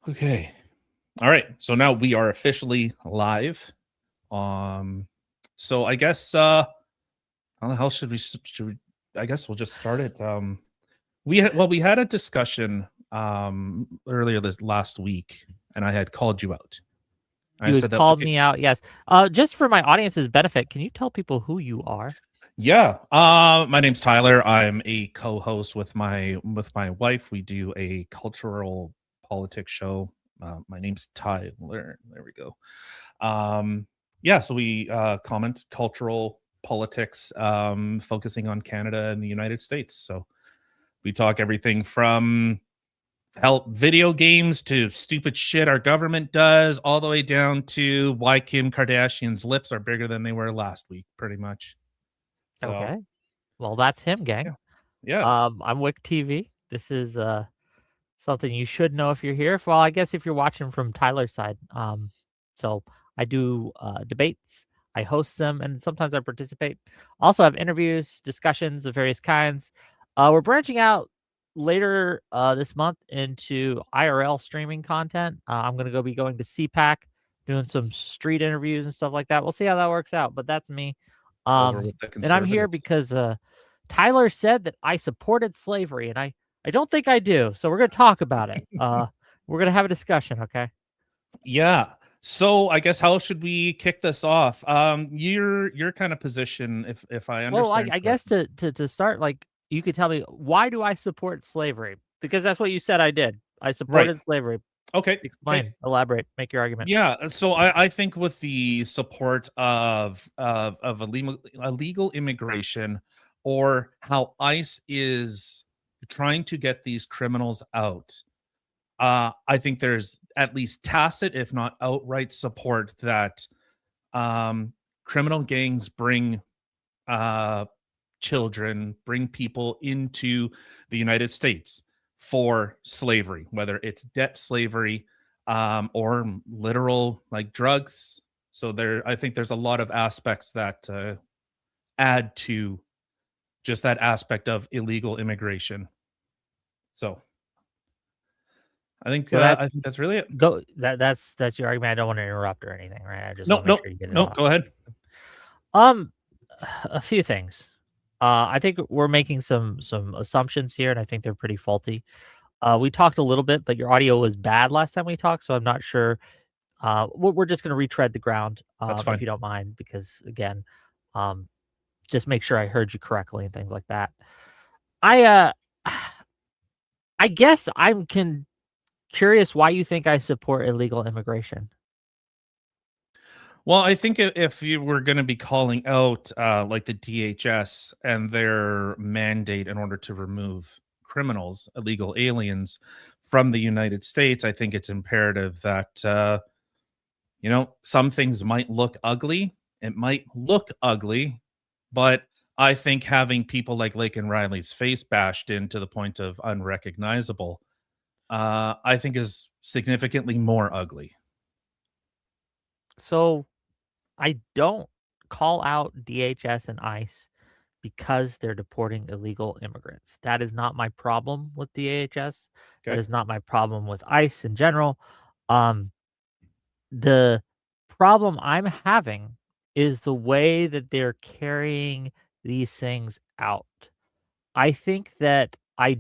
Okay. All right. So now we are officially live. So I guess how the hell should we I guess we'll just start it. We had a discussion earlier this last week, and I had called you out. I You had said that called okay, me out, yes. Just for my audience's benefit, can you tell people who you are? yeah. My name's Tyler. I'm a co-host with my wife. We do a cultural politics show. My name's Tyler. There we go. Yeah, so we comment cultural politics, focusing on Canada and the United States. So we talk everything from help video games to stupid shit our government does, all the way down to why Kim Kardashian's lips are bigger than they were last week, pretty much. So Okay. Well, that's him, gang. yeah, yeah, I'm WhickTV. This is something you should know if you're here. Well, I guess if you're watching from Tyler's side. So I do debates, I host them, and sometimes I participate. Also have interviews, discussions of various kinds. We're branching out later this month into IRL streaming content. I'm going to be going to CPAC, doing some street interviews and stuff like that. We'll see how that works out, but that's me. over with the And I'm here conservatives. because Tyler said that I supported slavery, and I don't think I do. So we're going to talk about it. We're going to have a discussion, okay? Yeah. So I guess how should we kick this off? Your kind of position, if I Well, understand I guess correctly. to start, like, you could tell me, why do I support slavery? Because that's what you said I did. I Right. supported slavery. Okay. Okay. Explain, elaborate, make your argument. Yeah, so I think with the support of illegal immigration, or how ICE is trying to get these criminals out, I think there's at least tacit, if not outright, support that criminal gangs bring uh, children, bring people into the United States for slavery, whether it's debt slavery, or literal like drugs. So I think there's a lot of aspects that add to just that aspect of illegal immigration. So So that's I think that's really it. that's your argument. I don't want to interrupt or anything, right? I just No, want to make no, sure you get it no. all out. Go ahead. Um, a few things. I think we're making some assumptions here, and I think they're pretty faulty. We talked a little bit, but your audio was bad last time we talked, so I'm not sure. We're just going to retread the ground, That's if fine. you don't mind, because again, um, just make sure I heard you correctly and things like that. I I guess curious why you think I support illegal immigration. Well, I think if you were going to be calling out like the DHS and their mandate in order to remove criminals, illegal aliens from the United States, I think it's imperative that some things might look ugly. It might look ugly, but I think having people like Lake and Riley's face bashed in to the point of unrecognizable, I think is significantly more ugly. So I don't call out DHS and ICE because they're deporting illegal immigrants. That is not my problem with DHS. That Okay. is not my problem with ICE in general. Um, the problem I'm having is the way that they're carrying these things out. I think that I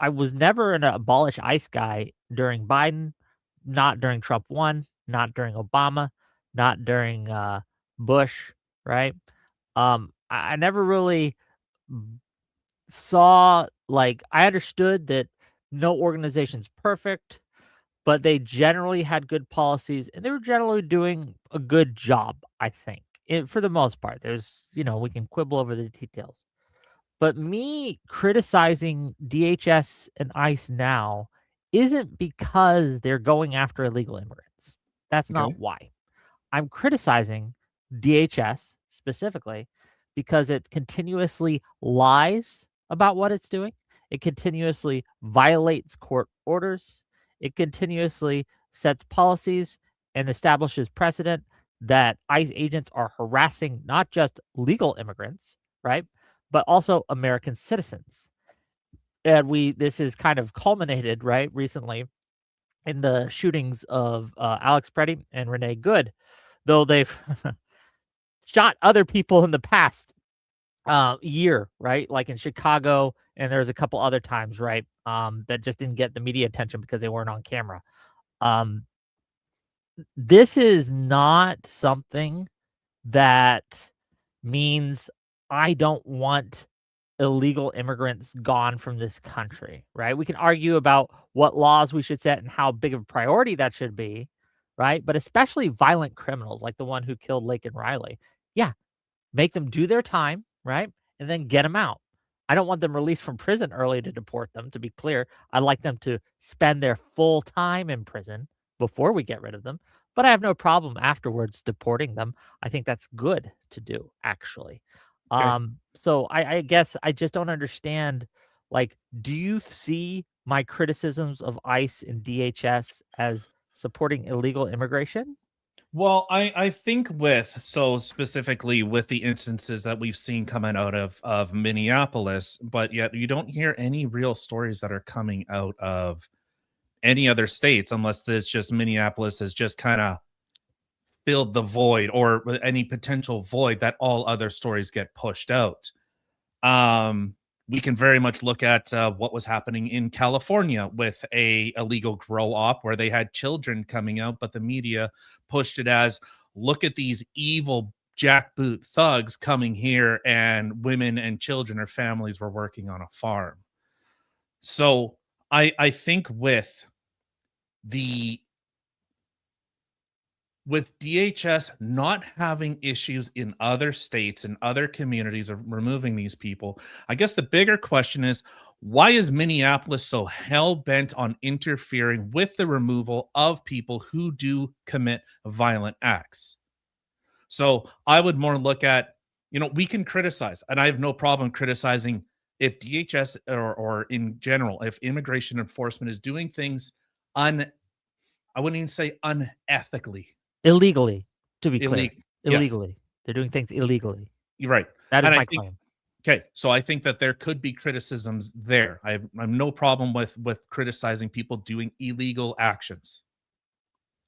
was never an abolish ICE guy during Biden, not during Trump 1, not during Obama, not during Bush, right? I never really saw, like, I understood that no organization's perfect, but they generally had good policies and they were generally doing a good job, I think. For the most part, we can quibble over the details. But me criticizing DHS and ICE now isn't because they're going after illegal immigrants. That's Okay. not why. I'm criticizing DHS specifically because it continuously lies about what it's doing. It continuously violates court orders. It continuously sets policies and establishes precedent that ICE agents are harassing not just legal immigrants, right, but also American citizens. And this is kind of culminated, right, recently in the shootings of Alex Preddy and Renee Good, though they've shot other people in the past year, right? Like in Chicago, and there's a couple other times, right? That just didn't get the media attention because they weren't on camera. Um, this is not something that means I don't want illegal immigrants gone from this country, right? We can argue about what laws we should set and how big of a priority that should be, right? But especially violent criminals like the one who killed Lake and Riley. Yeah, make them do their time, right? And then get them out. I don't want them released from prison early to deport them, to be clear. I'd like them to spend their full time in prison before we get rid of them. But I have no problem afterwards deporting them. I think that's good to do, actually. Okay. So I guess I just don't understand. Like, do you see my criticisms of ICE and DHS as supporting illegal immigration? Well, I think specifically with the instances that we've seen coming out of Minneapolis, but yet you don't hear any real stories that are coming out of any other states unless this just Minneapolis has just kind of filled the void or any potential void that all other stories get pushed out. We can very much look at what was happening in California with a illegal grow op where they had children coming out, but the media pushed it as look at these evil jackboot thugs coming here, and women and children or families were working on a farm. So I think the with DHS not having issues in other states and other communities of removing these people, I guess the bigger question is why is Minneapolis so hell bent on interfering with the removal of people who do commit violent acts? So I would more look at, we can criticize, and I have no problem criticizing if DHS or in general, if immigration enforcement is doing things I wouldn't even say unethically. Illegally, to be clear. Illegal. Yes, Illegally. They're doing things illegally. you're right. That is And I my think claim. okay, so I think that there could be criticisms there. I have no problem with criticizing people doing illegal actions.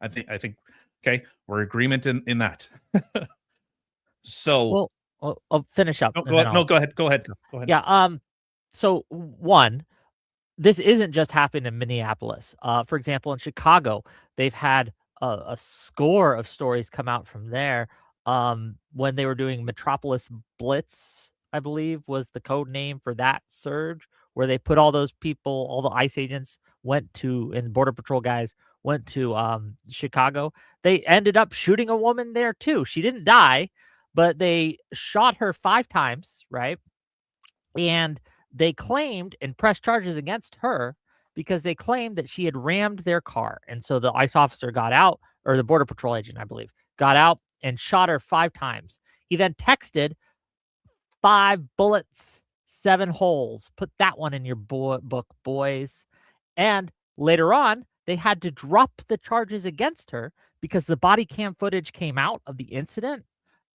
I think okay, we're agreement in that. So Well, I'll finish up no, and then no, I'll go ahead. Go ahead. go. Go ahead. Yeah, so one, this isn't just happening in Minneapolis. For example, in Chicago, they've had a score of stories come out from there, when they were doing Metropolis Blitz, I believe was the code name for that surge, where they put all those people, all the ICE agents went to and Border Patrol guys went to, Chicago. They ended up shooting a woman there too. She didn't die, but they shot her 5 times, right? And they claimed and pressed charges against her because they claimed that she had rammed their car. And so the ICE officer got out, or the Border Patrol agent, I believe, got out and shot her 5 times. He then texted 5 bullets, 7 holes. Put that one in your book, boys. And later on, they had to drop the charges against her because the body cam footage came out of the incident.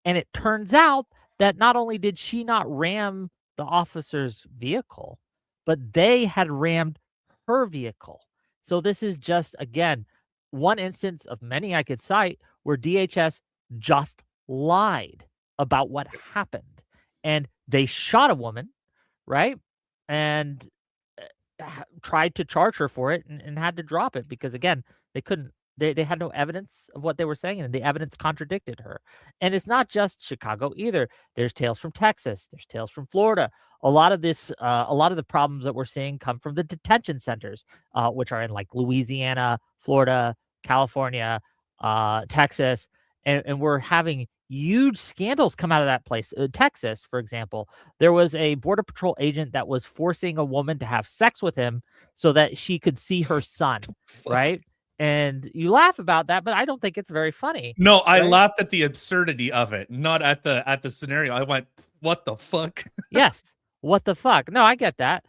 And it turns out that not only did she not ram the officer's vehicle, but they had rammed her vehicle. So this is just, again, one instance of many I could cite where DHS just lied about what happened. And they shot a woman, right? And tried to charge her for it and had to drop it because, again, they couldn't. They had no evidence of what they were saying, and the evidence contradicted her. And it's not just Chicago either. There's tales from Texas. There's tales from Florida. A lot of the problems that we're seeing come from the detention centers, which are in like Louisiana, Florida, California, Texas, and we're having huge scandals come out of that place. Texas, for example, there was a Border Patrol agent that was forcing a woman to have sex with him so that she could see her son, Fuck. right? And you laugh about that, but I don't think it's very funny, No, I right? laughed at the absurdity of it, not at the scenario. I went, "What the fuck?" Yes. What the fuck? No, I get that.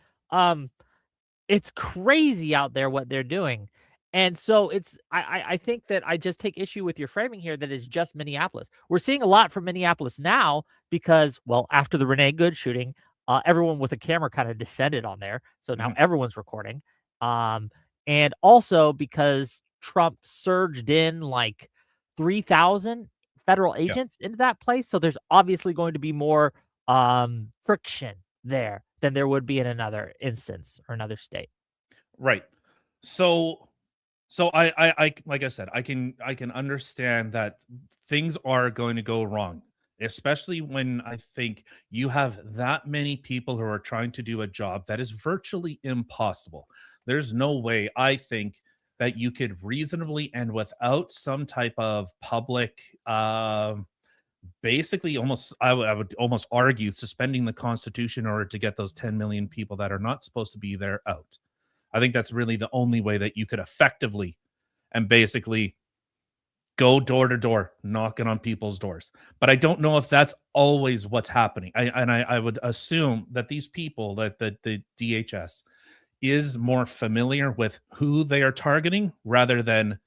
It's crazy out there what they're doing. And so I think that I just take issue with your framing here that it's just Minneapolis. We're seeing a lot from Minneapolis now because, well, after the Renee Good shooting, everyone with a camera kind of descended on there. So now Mhm. everyone's recording. Um, and also because Trump surged in like 3,000 federal Yeah. agents into that place. So there's obviously going to be more friction there than there would be in another instance or another state. Right. So so I like I said, I can understand that things are going to go wrong, especially when I think you have that many people who are trying to do a job that is virtually impossible. There's no way I think that you could reasonably and without some type of public basically almost I would almost argue suspending the constitution in order to get those 10 million people that are not supposed to be there out. I think that's really the only way that you could effectively and basically go door to door, knocking on people's doors. But I don't know if that's always what's happening. I would assume that these people, that the DHS is more familiar with who they are targeting rather than,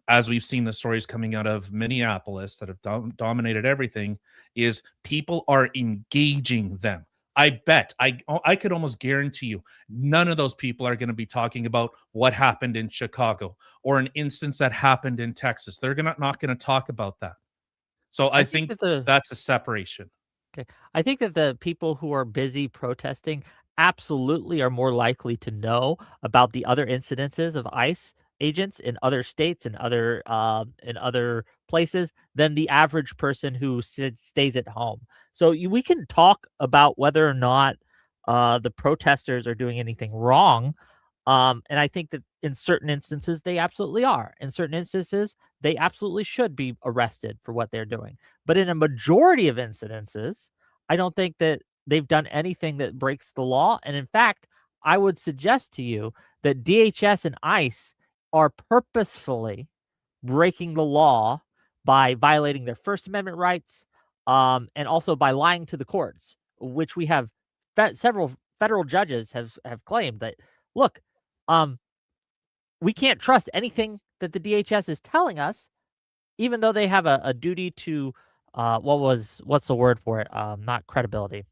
as we've seen the stories coming out of Minneapolis that have dominated everything, is people are engaging them. I bet I could almost guarantee you none of those people are going to be talking about what happened in Chicago or an instance that happened in Texas. They're gonna not going to talk about that. So I I think think that the that's a separation. Okay. I think that the people who are busy protesting absolutely are more likely to know about the other incidences of ICE agents in other states and in other places than the average person who stays at home. So we can talk about whether or not the protesters are doing anything wrong. And I think that in certain instances they absolutely are. In certain instances, they absolutely should be arrested for what they're doing. But in a majority of incidences, I don't think that they've done anything that breaks the law. And in fact, I would suggest to you that DHS and ICE are purposefully breaking the law by violating their First Amendment rights, and also by lying to the courts, which we have several federal judges have claimed that, look, um, we can't trust anything that the DHS is telling us, even though they have a duty to, what's the word for it? Not credibility,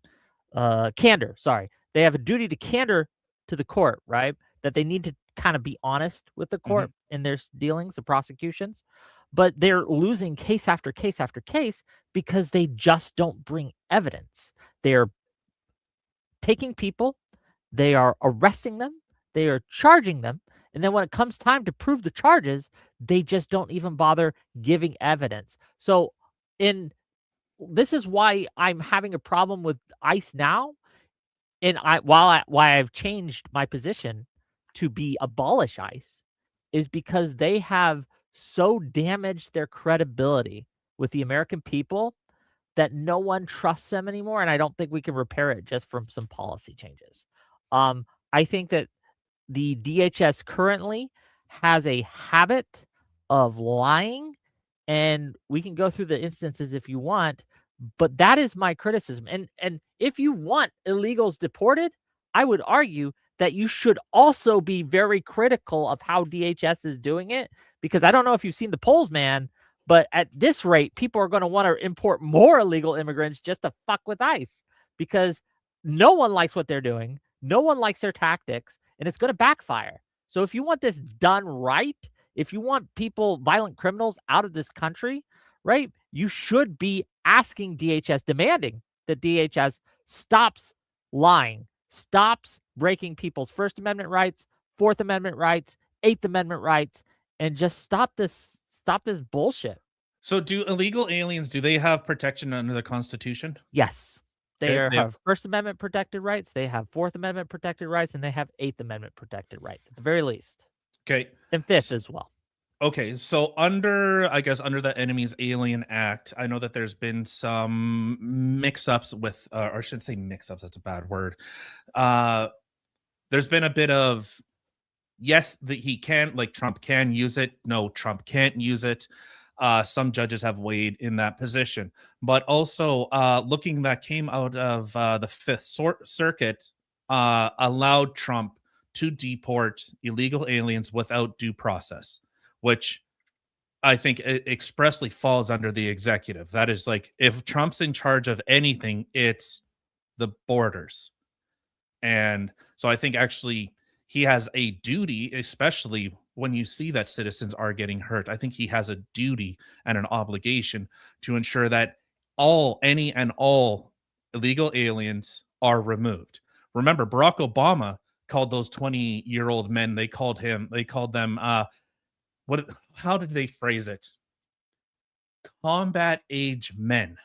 candor. Sorry, they have a duty to candor to the court, right? That they need to kind of be honest with the Mhm. court in their dealings, the prosecutions, but they're losing case after case after case because they just don't bring evidence. They're taking people, they are arresting them, they are charging them, and then when it comes time to prove the charges, they just don't even bother giving evidence. So, in this is why I'm having a problem with ICE now, and why I've changed my position to be abolish ICE is because they have so damaged their credibility with the American people that no one trusts them anymore, and I don't think we can repair it just from some policy changes. I think that the DHS currently has a habit of lying, and we can go through the instances if you want, but that is my criticism. And if you want illegals deported, I would argue that you should also be very critical of how DHS is doing it, because I don't know if you've seen the polls, man, but at this rate, people are going to want to import more illegal immigrants just to fuck with ICE, because no one likes what they're doing. No one likes their tactics, and it's going to backfire. So if you want this done right, if you want people, violent criminals out of this country, right, you should be asking DHS, demanding that DHS stops lying, stops breaking people's First Amendment rights, Fourth Amendment rights, Eighth Amendment rights, and just stop this bullshit. So do illegal aliens, do they have protection under the Constitution? Yes. They Okay. have First Amendment protected rights, they have Fourth Amendment protected rights, and they have Eighth Amendment protected rights at the very least, Okay. and Fifth as well. Okay, so under, I guess, under the Enemies Alien Act, I know that there's been some mix-ups with, or I shouldn't say mix-ups, that's a bad word. Uh, there's been a bit of, yes, that he can, like Trump can use it. No, Trump can't use it. Some judges have weighed in that position, but also looking that came out of the Fifth Circuit allowed Trump to deport illegal aliens without due process, which I think expressly falls under the executive. That is like, if Trump's in charge of anything, it's the borders. And so I think actually he has a duty, especially when you see that citizens are getting hurt. I think he has a duty and an obligation to ensure that any and all illegal aliens are removed. Remember, Barack Obama called those 20-year-old men, they called them what how did they phrase it? Combat age men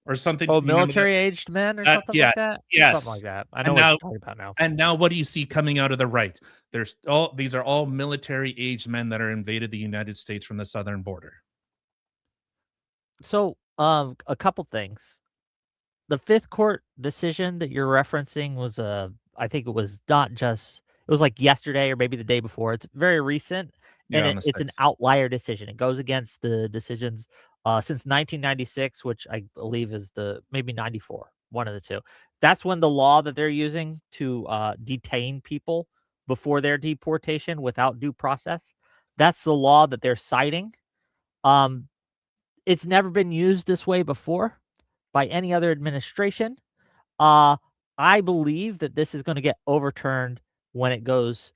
or something. Oh, You remember that? military-aged men or something Yeah, like that? Something like yes. that. I know And what now you're talking about now. what do you see coming out of the right? These are all military aged men that are invaded the United States from the southern border. So, a couple things. The Fifth Court decision that you're referencing was, I think it was not just it was like yesterday or maybe the day before. It's very recent, Yeah, and on the it's an 6th. outlier decision. It goes against the decisions, since 1996, which I believe is maybe 94, one of the 2. That's when the law that they're using to, detain people before their deportation without due process, that's the law that they're citing. Um, it's never been used this way before by any other administration. Uh, I believe that this is gonna get overturned when it goes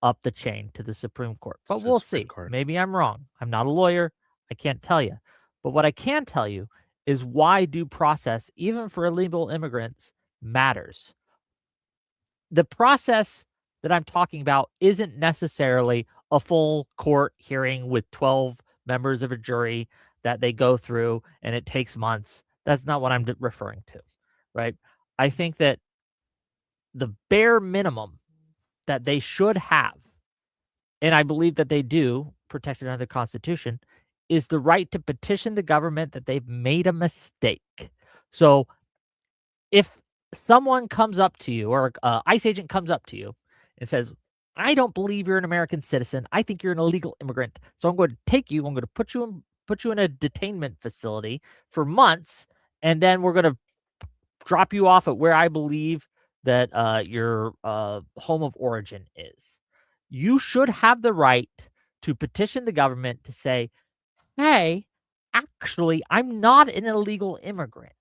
up the chain to the Supreme Court, but To the we'll Supreme see. Court. Maybe I'm wrong. I'm not a lawyer. I can't tell you. But what I can tell you is why due process, even for illegal immigrants, matters. The process that I'm talking about isn't necessarily a full court hearing with 12 members of a jury that they go through and it takes months. That's not what I'm referring to, right? I think that the bare minimum that they should have, and I believe that they do, protected under the Constitution, is the right to petition the government that they've made a mistake. So if someone comes up to you or a ICE agent comes up to you and says, "I don't believe you're an American citizen. I think you're an illegal immigrant. So I'm going to take you. I'm going to put you in a detainment facility for months, and then we're going to drop you off at where I believe that your home of origin is." You should have the right to petition the government to say, "Hey, actually, I'm not an illegal immigrant.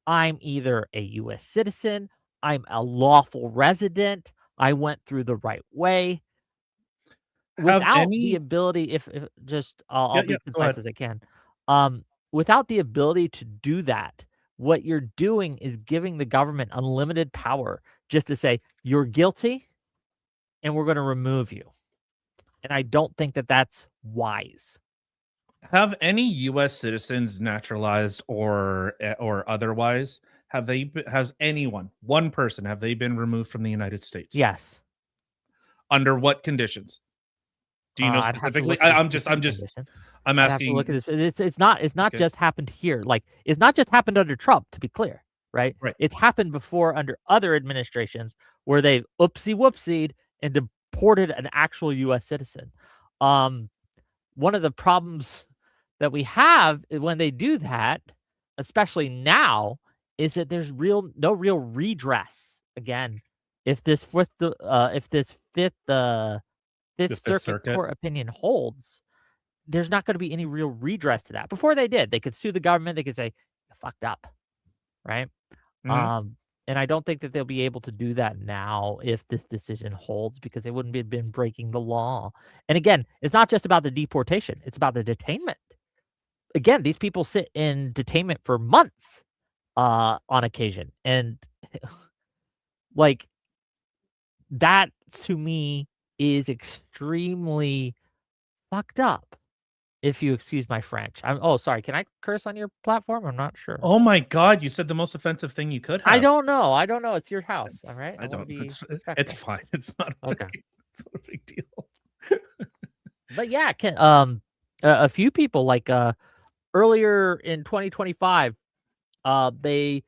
I'm either a US citizen, I'm a lawful resident, I went through the right way." Have Without the any ability, if just Yeah, I'll yeah, be go ahead. concise as I can. Without the ability to do that, what you're doing is giving the government unlimited power just to say, "You're guilty, and we're gonna remove you." And I don't think that that's wise. Have any US citizens, naturalized or otherwise, has anyone, one person, have they been removed from the United States? Yes. Under what conditions? Do you know I'd have to specifically? look at the I'm specific just conditions. I'm I'd have to look at asking. this. It's not Okay. just happened here. Like, it's not just happened under Trump, to be clear, right? Right. It's happened before under other administrations where they've oopsie whoopsied and deported an actual US citizen. Um, One of the problems that we have when they do that, especially now, is that there's no real redress. Again, if this Fifth The Fifth Circuit Circuit. Court opinion holds, there's not gonna be any real redress to that. Before they could sue the government, they could say, "You fucked up," right? Mhm. Um, and I don't think that they'll be able to do that now if this decision holds because they wouldn't be been breaking the law. And again, it's not just about the deportation, it's about the detainment. Again, these people sit in detainment for months, on occasion, and, like, that to me is extremely fucked up. If you excuse my French. Sorry, can I curse on your platform? I'm not sure. Oh my god, you said the most offensive thing you could I have. don't know, I don't know, it's your house, alright? I I wanna don't be it's respectful. fine. Okay. It's not a big deal. But yeah, a few people, like, earlier in 2025, they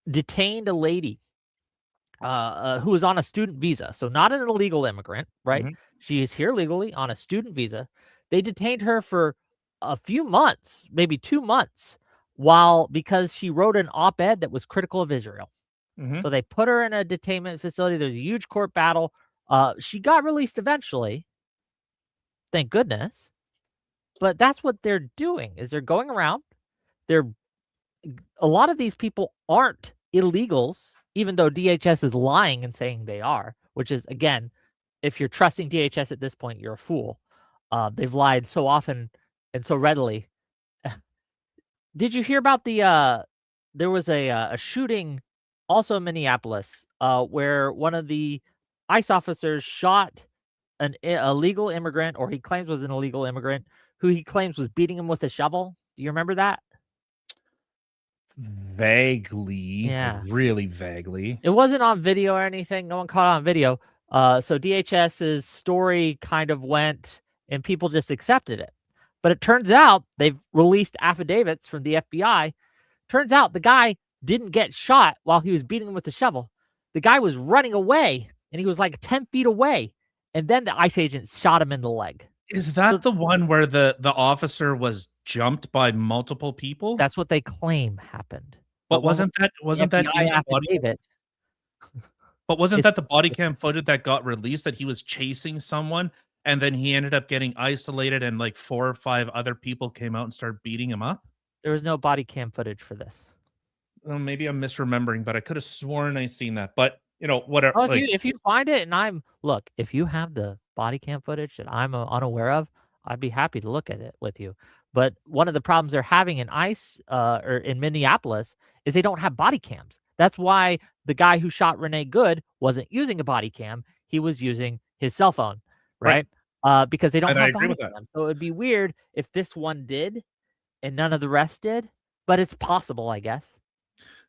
detained a lady, who was on a student visa, so not an illegal immigrant, right? Mhm, She is here legally on a student visa. They detained her for a few months, maybe 2 months, because she wrote an op-ed that was critical of Israel. mhm. So they put her in a detainment facility. There's a huge court battle. She got released eventually, thank goodness. But that's what they're doing is they're going around. They're A lot of these people aren't illegals. even though DHS is lying and saying they are, which is, again, if you're trusting DHS at this point, you're a fool. They've lied so often and so readily. Did you hear about there was a shooting also in Minneapolis, where one of the ICE officers shot an illegal immigrant, or he claims was an illegal immigrant, who he claims was beating him with a shovel? Do you remember that? Vaguely, like Yeah. really vaguely. It wasn't on video or anything. No one caught it on video. So DHS's story kind of went and people just accepted it. But it turns out they've released affidavits from the FBI. Turns out the guy didn't get shot while he was beating him with the shovel. The guy was running away and he was like 10 feet away. And then the ICE agent shot him in the leg. Is So that the one where the officer was jumped by multiple people? that's what they claim happened. But But when we wasn't the that in FBI the body affidavit, but wasn't it's that the body cam footage that got released that he was chasing someone and then he ended up getting isolated and like 4 or 5 other people came out and started beating him up? there was no body cam footage for this. Well, maybe I'm misremembering, but I could have sworn I seen that. But, whatever, Oh, like if you find it and look, if you have the body cam footage that I'm unaware of, I'd be happy to look at it with you. But one of the problems they're having in ICE or in Minneapolis is they don't have body cams. That's why the guy who shot Renee Good wasn't using a body cam. He was using his cell phone, right, right? Because they don't and I have agree body with that. cams. So it'd be weird if this one did and none of the rest did. But it's possible, I guess.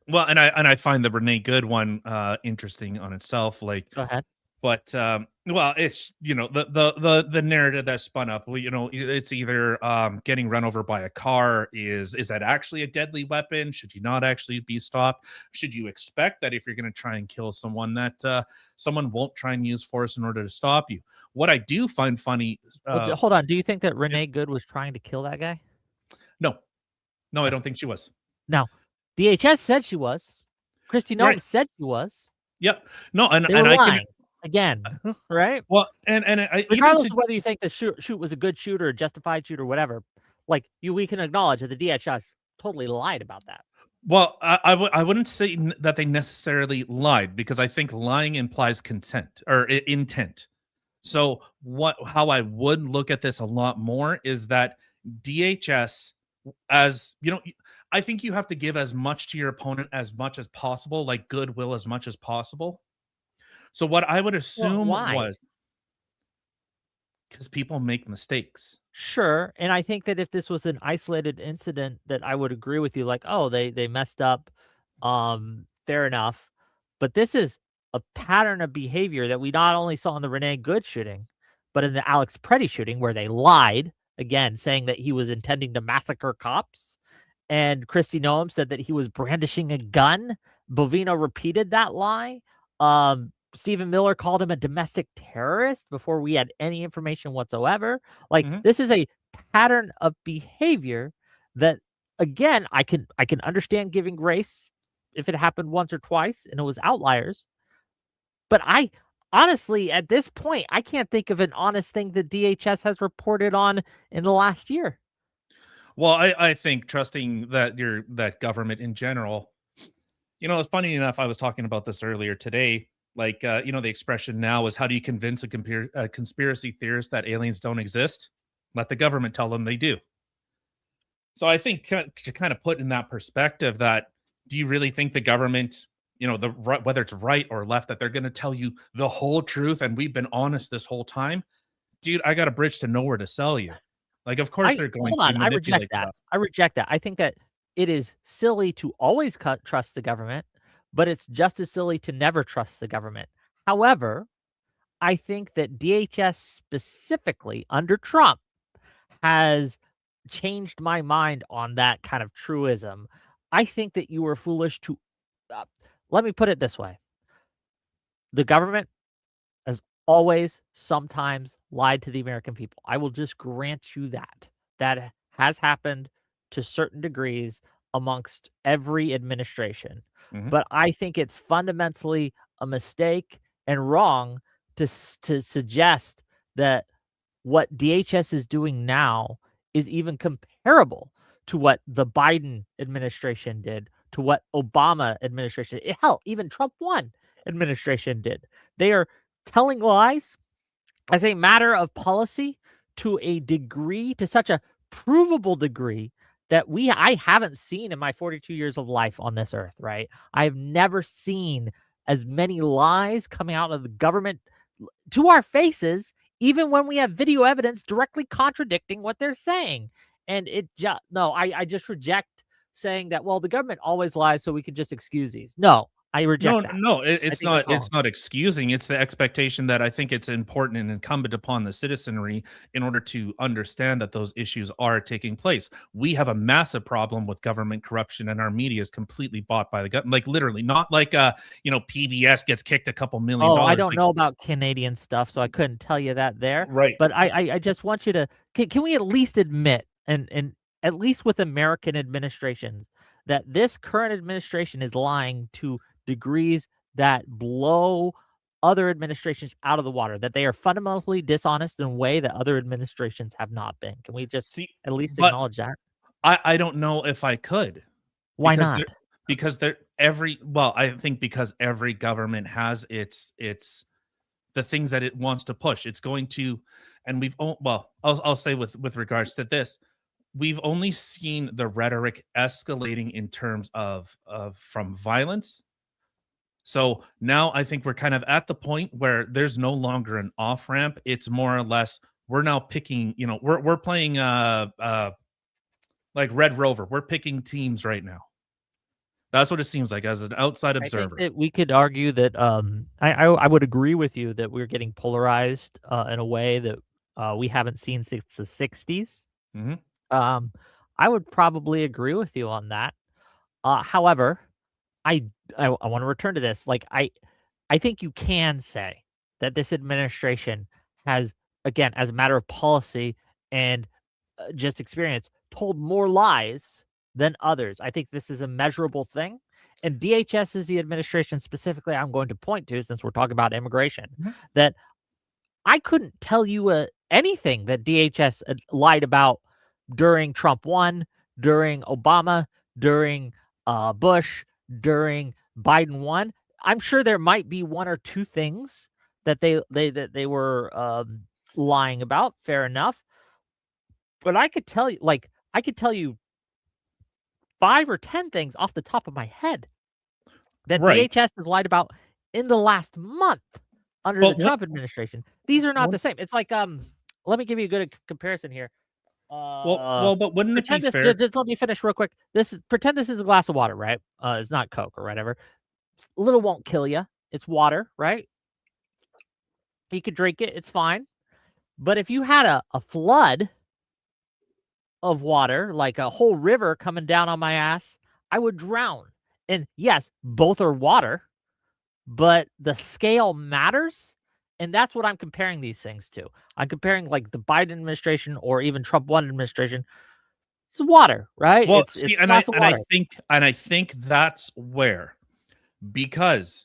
Well, and I find the Renee Good one, interesting on itself, like, Go ahead. but, well, it's, the narrative that's spun up, well, it's either, getting run over by a car, is that actually a deadly weapon? Should you not actually be stopped? Should you expect that if you're gonna try and kill someone that, someone won't try and use force in order to stop you? What I do find funny, Well, uh hold on. Do you think that Renee Good was trying to kill that guy? no. No, I Okay. don't think she was. Now, DHS said she was. Christy Right. Noem said she was. Yep. No, and They were I can lying again, right? well, and I even Regardless to of whether you think the shoot was a good shoot or a justified shoot or whatever, like we can acknowledge that the DHS totally lied about that. well, I wouldn't say that they necessarily lied because I think lying implies consent or intent. So how I would look at this a lot more is that DHS, as I think you have to give as much to your opponent as much as possible, like goodwill as much as possible. So what I would Well, assume why? was because people make mistakes. Sure, and I think that if this was an isolated incident, that I would agree with you, like, "Oh, they messed up." Fair enough. But this is a pattern of behavior that we not only saw in the Renee Good shooting, but in the Alex Preddy shooting, where they lied again, saying that he was intending to massacre cops, and Christy Noem said that he was brandishing a gun. Bovino repeated that lie. Stephen Miller called him a domestic terrorist before we had any information whatsoever. Like, Mhm. this is a pattern of behavior that, again, I can understand giving grace if it happened once or twice and it was outliers. But I honestly, at this point, I can't think of an honest thing that DHS has reported on in the last year. Well, I think trusting that government in general, it's funny enough. I was talking about this earlier today. Like, the expression now is, how do you convince a conspiracy theorist that aliens don't exist? Let the government tell them they do. So I think to kind of put in that perspective, that do you really think the government, whether it's right or left, that they're going to tell you the whole truth and we've been honest this whole time? Dude, I got a bridge to nowhere to sell you. Like, of course I they're going hold to on, I reject manipulate that. stuff. I reject that. I think that it is silly to always trust the government, but it's just as silly to never trust the government. However, I think that DHS specifically under Trump has changed my mind on that kind of truism. I think that you were foolish to uh, let me put it this way. The government has always sometimes lied to the American people. I will just grant you that. That has happened to certain degrees amongst every administration. Mhm. But I think it's fundamentally a mistake and wrong to suggest that what DHS is doing now is even comparable to what the Biden administration did, to what Obama administration, hell, even Trump 1 administration did. They are telling lies as a matter of policy to a degree, to such a provable degree that I haven't seen in my 42 years of life on this earth, right? I've never seen as many lies coming out of the government to our faces, even when we have video evidence directly contradicting what they're saying. And it just, no, I just reject saying that, well, the government always lies, so we could just excuse these. No, I reject that. I It's think that's not. wrong. It's not excusing. It's the expectation that I think it's important and incumbent upon the citizenry in order to understand that those issues are taking place. We have a massive problem with government corruption, and our media is completely bought by the government. Like literally, not like PBS gets kicked a couple million Oh, I dollars. don't Like know about Canadian stuff, so I couldn't tell you that there. right. But I just want you to can we at least admit and at least with American administrations that this current administration is lying to degrees that blow other administrations out of the water, that they are fundamentally dishonest in a way that other administrations have not been. Can we just See, at least but acknowledge that? I don't know if I could Why because not? they're because they're every well, I think because every government has its the things that it wants to push. It's going to, and I'll say with regards to this, we've only seen the rhetoric escalating in terms of from violence. So now I think we're kind of at the point where there's no longer an off ramp. It's more or less we're now picking. We're playing like Red Rover. We're picking teams right now. That's what it seems like as an outside I think observer. that we could argue that I would agree with you that we're getting polarized in a way that we haven't seen since the 60s. Mhm. Um, I would probably agree with you on that. However, I want to return to this. Like I think you can say that this administration has, again, as a matter of policy and just experience, told more lies than others. I think this is a measurable thing. And DHS is the administration specifically I'm going to point to, since we're talking about immigration, Mhm. that I couldn't tell you anything that DHS lied about during Trump 1, during Obama, during Bush, during Biden 1. I'm sure there might be one or two things that they were lying about. Fair enough. But I could tell you 5 or 10 things off the top of my head that Right. DHS has lied about in the last month under the But what Trump administration. These are not what the same. It's like, let me give you a good comparison here. but wouldn't it be Pretend this fair? just let me finish real quick. Pretend this is a glass of water, right? It's not Coke or whatever. A little won't kill you. It's water, right? You could drink it, it's fine. But if you had a flood of water, like a whole river coming down on my ass, I would drown. And yes, both are water, but the scale matters. And that's what I'm comparing these things to. I'm comparing like the Biden administration or even Trump 1 administration. It's water, right? Well, It's see, a glass of water. and I think that's where because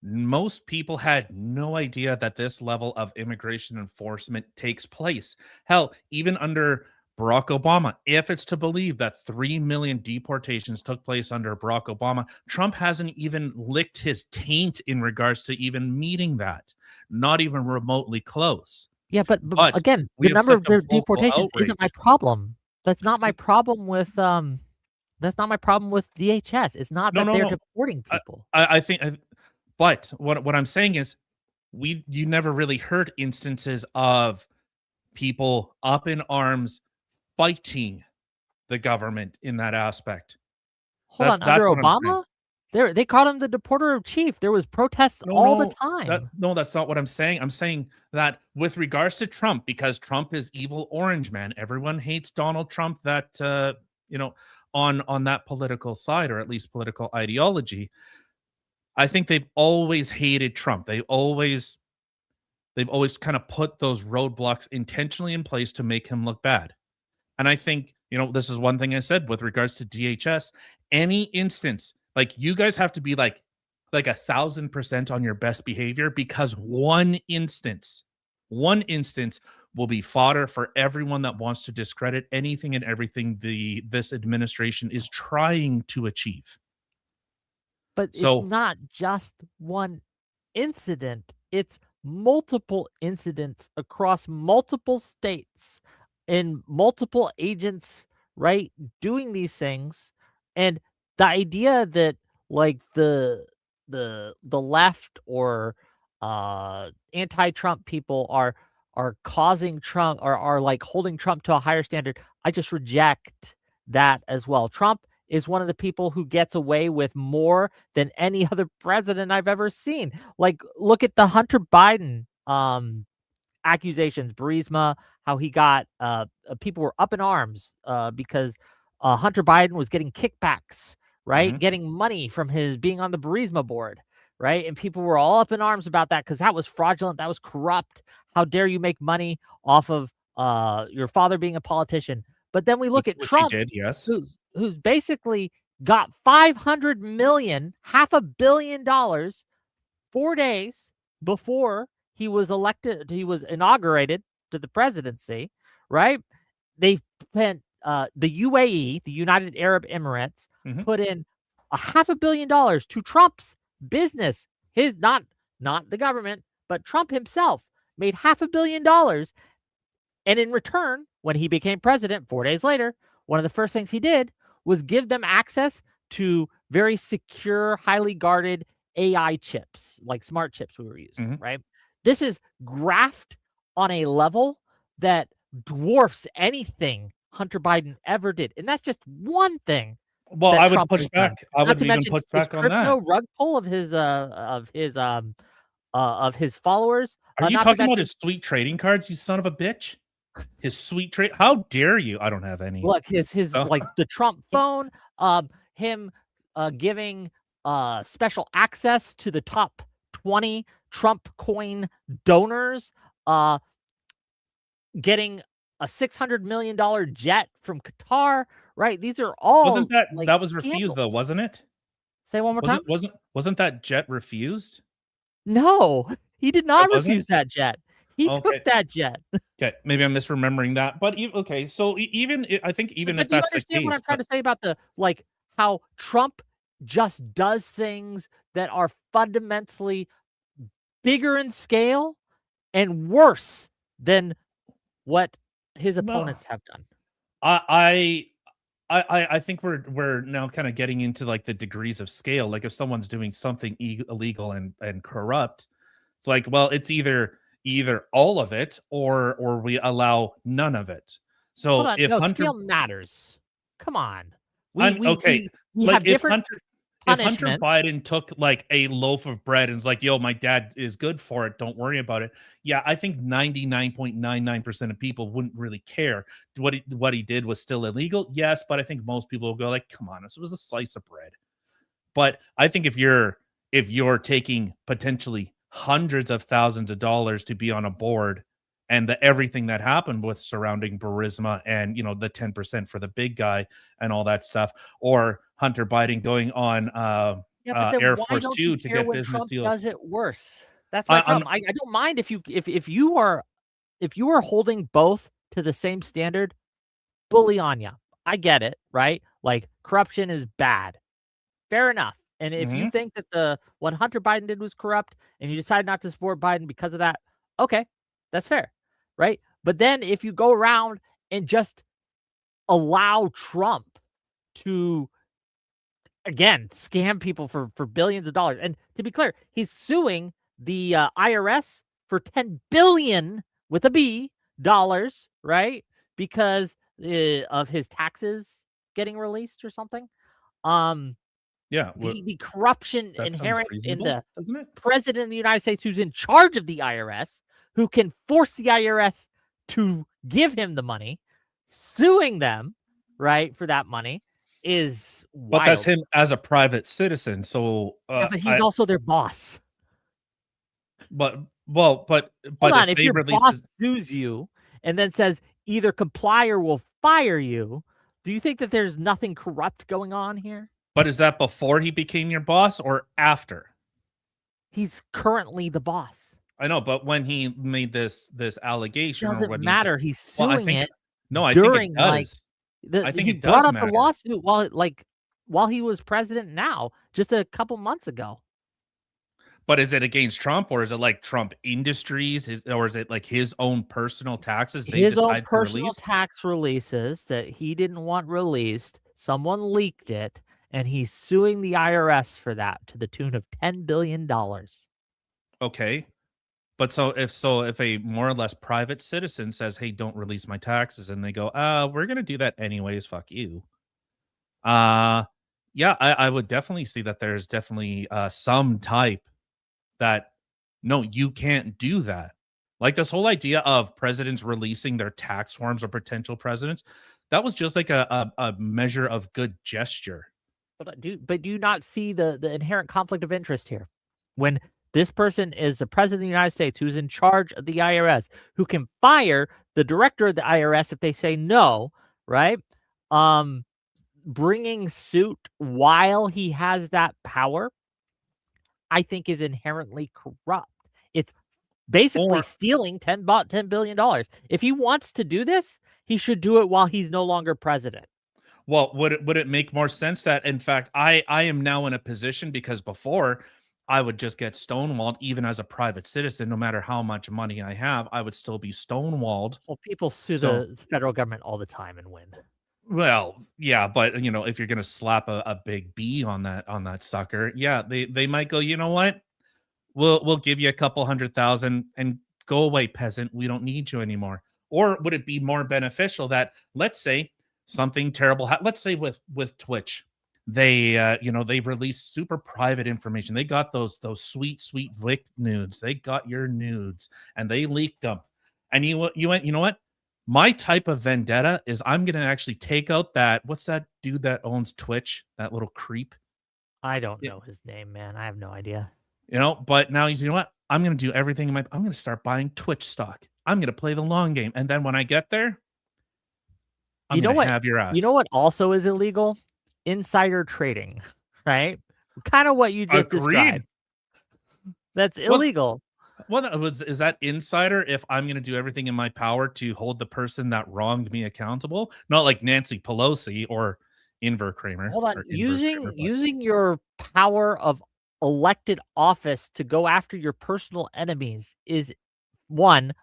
most people had no idea that this level of immigration enforcement takes place. Hell, even under Barack Obama, if it's to believe that 3 million deportations took place under Barack Obama, Trump hasn't even licked his taint in regards to even meeting that, not even remotely close. Yeah, but But again, we the have number such of a their vocal deportations isn't my outrage. problem. That's not my problem with that's not my problem with DHS. It's not No, that no, they're no. deporting I, people. I think, but what I'm saying is, you never really heard instances of people up in arms fighting the government in that aspect. Hold on, under That's what I'm saying. Obama? They called him the deporter of chief. There was protests No, all the no, time. that's not what I'm saying. I'm saying that with regards to Trump, because Trump is evil orange man. Everyone hates Donald Trump. That you know, on that political side, or at least political ideology. I think they've always hated Trump. They've always kind of put those roadblocks intentionally in place to make him look bad. And I think, this is one thing I said with regards to DHS. Any instance, like you guys have to be like 1,000% on your best behavior because one instance one instance will be fodder for everyone that wants to discredit anything and everything this administration is trying to achieve. But it's So, not just one incident, it's multiple incidents across multiple states and multiple agents, right, doing these things. And the idea that like the left or anti-Trump people are causing Trump or are like holding Trump to a higher standard, I just reject that as well. Trump is one of the people who gets away with more than any other president I've ever seen. Like, look at the Hunter Biden accusations, Burisma, how he got people were up in arms because Hunter Biden was getting kickbacks, right? mhm. Getting money from his being on the Burisma board, right? And people were all up in arms about that because that was fraudulent, that was corrupt. How dare you make money off of your father being a politician? But then we look at Which he Trump, did, yes. who's basically got 500 million, $500 million 4 days before he was elected, he was inaugurated to the presidency, right? They spent the UAE, the United Arab Emirates, Mhm. put in $500 million to Trump's business. His not the government, but Trump himself made $500 million. And in return, when he became president 4 days later, one of the first things he did was give them access to very secure, highly guarded AI chips, like smart chips we were using, Mhm. right? This is graft on a level that dwarfs anything Hunter Biden ever did. And that's just one thing Well, that I would Trump push has done. back. I Not would to even mention push his back on that. crypto rug pull of his followers. Are you Not to talking about mention, his sweet trading cards, you son of a bitch? His sweet trade, how dare you? I don't have any. look, his So like the Trump phone, him giving special access to the top 20 Trump coin donors, uh getting a $600 million jet from Qatar, right? These are wasn't all that like that was refused though, scandals. wasn't it? Say one more Was time? it wasn't that jet refused? No, he did It not wasn't? refuse that jet. He Okay. took that jet. Okay, maybe I'm misremembering that, but okay, so even I think even But if do you that's the understand what case, I'm trying but to say about the like how Trump just does things that are fundamentally bigger in scale and worse than what his no, opponents have done? I I think we're now kind of getting into like the degrees of scale. Like if someone's doing something illegal and corrupt, it's like, well, it's either all of it or we allow none of it. Hold So on, if no, Hunter, scale matters. Come on. We I'm we okay, we we like have different if Hunter punishments. Biden took like a loaf of bread and is like, yo, my dad is good for it, don't worry about it. Yeah, I think 99.99% of people wouldn't really care. What he did was still illegal, yes, but I think most people will go like, come on, this was a slice of bread. But I think if you're taking potentially hundreds of thousands of dollars to be on a board and everything that happened with surrounding Burisma and the 10% for the big guy and all that stuff, or Hunter Biden going on Yeah, but then Air why Force don't you Two to care get when business Trump deals. does it worse? That's my I'm problem. I don't mind if you are holding both to the same standard, bully on ya. I get it, right? Like corruption is bad. Fair enough. And if you mhm. think that the what Hunter Biden did was corrupt and you decide not to support Biden because of that, okay, that's fair, right? But then if you go around and just allow Trump to again scam people for billions of dollars, and to be clear, he's suing the IRS for 10 billion with a B dollars, right? Because of his taxes getting released or something. Um, Yeah, the corruption that sounds inherent in reasonable, the doesn't it? president of the United States who's in charge of the IRS, who can force the IRS to give him the money, suing them, right, for that money is But that's wild. him as a private citizen. So Yeah, but he's I also their boss. but well, Hold but on, if if they your release boss this, sues you and then says either comply or we'll fire you, do you think that there's nothing corrupt going on here? but is that before he became your boss or after? He's currently the boss. I know, but when he made this allegation or Doesn't when he just matter. He's well, I suing think it no, I think it during, like, does. the I think he it brought does up the matter. lawsuit while he was president now, just a couple months ago. But is it against Trump or is it like Trump Industries? Or is it like his own personal taxes they His own decide to personal release? tax releases that he didn't want released, someone leaked it, and he's suing the IRS for that to the tune of $10 billion. Okay. But if a more or less private citizen says, "Hey, don't release my taxes," and they go, we're gonna do that anyways, fuck you." Uh, yeah, I would definitely see that there's definitely some type that no, you can't do that. Like this whole idea of presidents releasing their tax forms or potential presidents, that was just like a measure of good gesture. But do you not see the inherent conflict of interest here? When this person is the president of the United States who's in charge of the IRS, who can fire the director of the IRS if they say no, right? Um, Bringing suit while he has that power, I think is inherently corrupt. It's basically Or stealing $10 billion. If he wants to do this, he should do it while he's no longer president. well, would it make more sense that in fact I am now in a position because before I would just get stonewalled even as a private citizen, no matter how much money I have, I would still be stonewalled. Well, people sue So the federal government all the time and win. well, yeah, but if you're gonna slap a big B on that sucker, yeah, they might go, you know what? We'll give you a couple 100,000 and go away, peasant. We don't need you anymore. Or would it be more beneficial that let's say something terrible, let's say with Twitch, they they release super private information. They got those sweet Vic nudes. They got your nudes and they leaked them. And you went, you know what? My type of vendetta is I'm gonna actually take out that what's that dude that owns Twitch? That little creep. I don't know his name, man. I have no idea. But now he's, you know what? I'm gonna do everything I'm gonna start buying Twitch stock. I'm gonna play the long game. And then when I get there, I'm You know gonna what? have your You know ass. what also is illegal? Insider trading, right? Kind of what you just Agreed. described. That's Well, illegal. is that insider if I'm gonna do everything in my power to hold the person that wronged me accountable? Not like Nancy Pelosi or Hold on. Inverse Kramer, but Using your power of elected office to go after your personal enemies is one,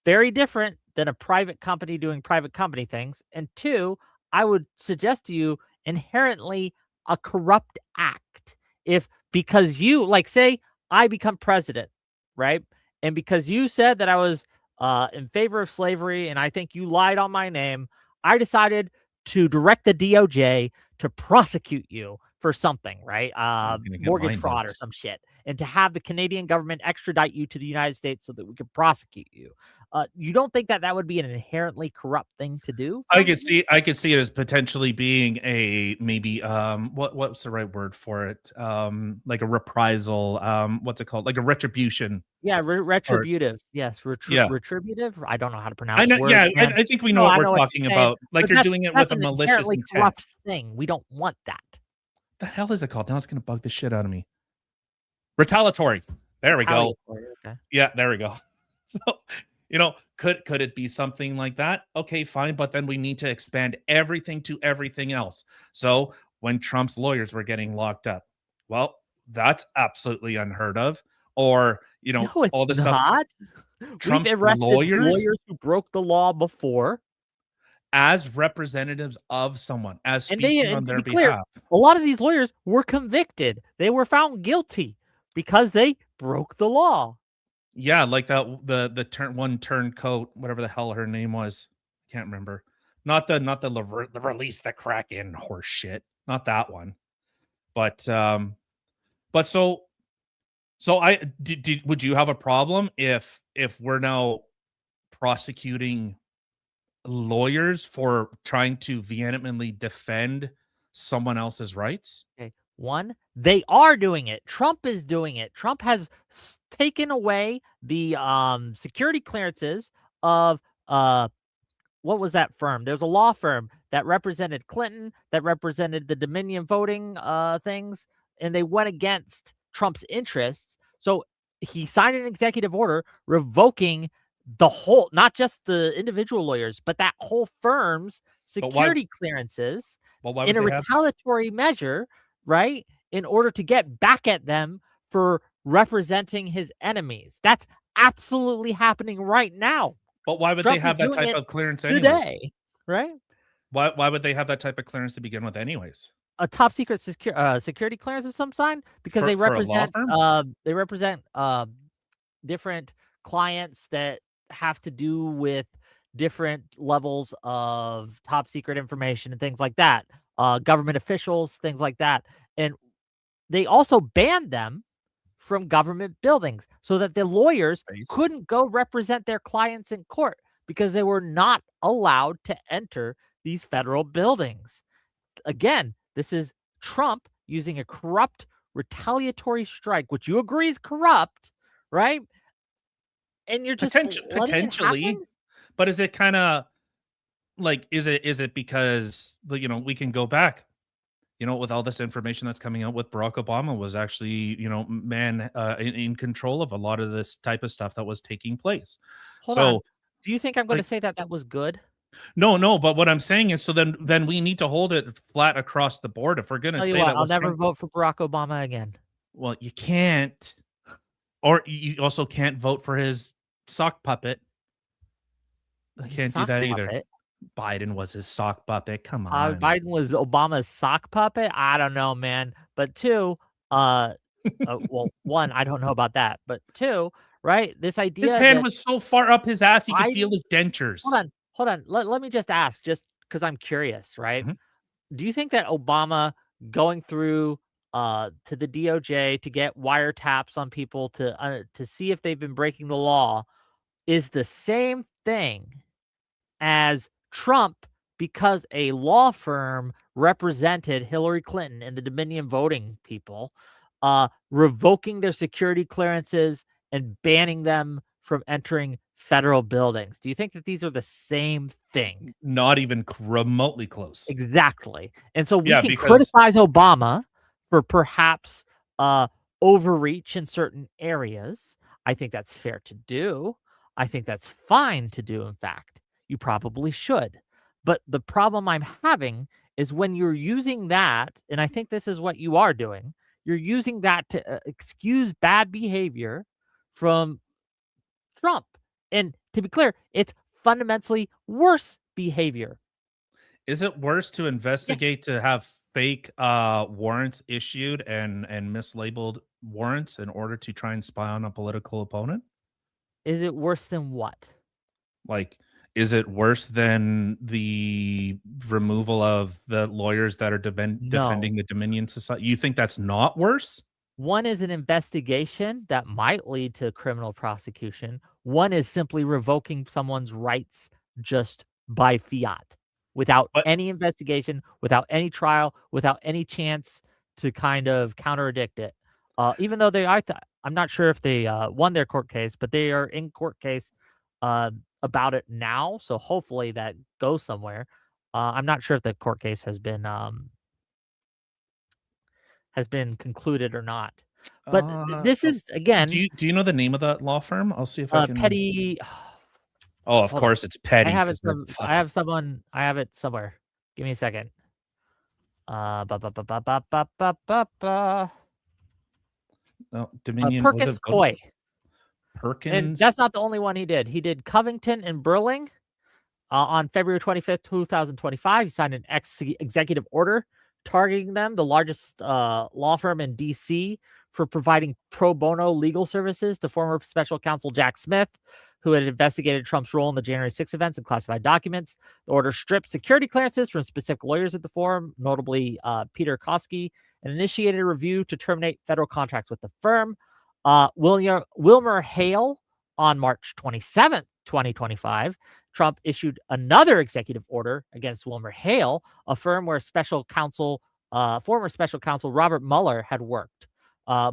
very different than a private company doing private company things. And two, I would suggest to you inherently a corrupt act. If because you like say I become president, right? And because you said that I was in favor of slavery and I think you lied on my name, I decided to direct the DOJ to prosecute you for something, right? I'm gonna get my Mortgage fraud or nudes. some shit, and to have the Canadian government extradite you to the United States so that we could prosecute you. You don't think that that would be an inherently corrupt thing to do from me? I could see it as potentially being a maybe what's the right word for it? Like a reprisal, what's it called? Like a retribution Yeah, or retributive. Yes, yeah. retributive. I don't know how to I pronounce know, words, yeah, man. I think we know No, what I we're know what you're talking saying, about. Like but you're doing it with that's a an malicious inherently intent. corrupt thing. We don't want that. The hell is it called? Now it's gonna bug the shit out of me. Retaliatory. There we go. Retaliatory. Okay. Yeah, there we go. So, could it be something like that? Okay, fine, but then we need to expand everything to everything else. So, when Trump's lawyers were getting locked up, well, that's absolutely unheard of. Or, No, all it's the stuff not. We've Trump's arrested lawyers lawyers who broke the law before, as representatives of someone, as speaking on and to their be clear, behalf. a lot of these lawyers were convicted. They were found guilty because they broke the law. Yeah, like that the turncoat, whatever the hell her name was. Can't remember. Not the release the Kraken horse shit. Not that one. But but so I would you have a problem if we're now prosecuting lawyers for trying to vehemently defend someone else's rights? Okay. One, they are doing it. Trump is doing it. Trump has taken away the security clearances of what was that firm? There's a law firm that represented Clinton, that represented the Dominion voting things, and they went against Trump's interests. So he signed an executive order revoking the whole, not just the individual lawyers, but that whole firm's But why? security clearances Well, why in would a they have? retaliatory measure, right? In order to get back at them for representing his enemies. That's absolutely happening right now. But why would they Trump is have that doing type it of clearance anyways? today, right? Why would they have that type of clearance to begin with anyways? A top secret security clearance of some kind because For a law firm? they represent different clients that have to do with different levels of top secret information and things like that. Government officials, things like that. And they also banned them from government buildings so that the lawyers Based. couldn't go represent their clients in court because they were not allowed to enter these federal buildings. Again, this is Trump using a corrupt retaliatory strike, which you agree is corrupt, right? And you're just letting it Potentially, happen? but is it kind of like is it because we can go back, with all this information that's coming out with Barack Obama was actually man in control of a lot of this type of stuff that was taking place. Hold on. So Do you think I'm going to like say that that was good? no, but what I'm saying is so then we need to hold it flat across the board if we're going to Tell you say what, that I'll was never Trump. vote for Barack Obama again. Well, you can't, or you also can't vote for his sock puppet. You His can't do sock that either. puppet. Biden was his sock puppet. Come on. Biden was Obama's sock puppet. I don't know, man. But two, well, one, I don't know about that. But two, right? This His idea hand that was so far up his ass he could feel Biden. his dentures. Hold on. Let me just ask, just because I'm curious, right? Mhm. Do you think that Obama going through to the DOJ to get wiretaps on people to see if they've been breaking the law is the same thing as Trump because a law firm represented Hillary Clinton and the Dominion voting people, revoking their security clearances and banning them from entering federal buildings? Do you think that these are the same thing? Not even remotely close. Exactly. And so we Yeah, can because criticize Obama for perhaps overreach in certain areas. I think that's fair to do. I think that's fine to do, in fact. You probably should. But the problem I'm having is when you're using that, and I think this is what you are doing, you're using that to excuse bad behavior from Trump. And to be clear, it's fundamentally worse behavior. is it worse to Yeah. investigate to have fake warrants issued and mislabeled warrants in order to try and spy on a political opponent? Is it worse than what? Like, is it worse than the removal of the lawyers that are No. defending the Dominion Society? You think that's not worse? One is an investigation that might lead to criminal prosecution. One is simply revoking someone's rights just by fiat without But any investigation, without any trial, without any chance to kind of counterdict it. Even though I'm not sure if they won their court case, but they are in court case about it now. So hopefully that goes somewhere. I'm not sure if the court case has been concluded or not. But this is do again, you know the name of that law firm? I'll see if I can. petty. Oh, of Hold on. course it's petty because they're I fucking. have someone. I have it somewhere. Give me a second. Ba, ba, ba, ba, ba, ba, ba, ba, ba. No, Dominion was it Perkins Coy, and Perkins? that's not the only one he did. He did Covington and Burling. On February 25th, 2025, he signed an executive order targeting them, the largest law firm in D.C., for providing pro bono legal services to former special counsel Jack Smith, who had investigated Trump's role in the January 6 events and classified documents. The order stripped security clearances from specific lawyers at the firm, notably Peter Koski, and initiated a review to terminate federal contracts with the firm. Wilmer Hale, on March 27th, 2025, Trump issued another executive order against Wilmer Hale, a firm where former special counsel Robert Mueller had worked.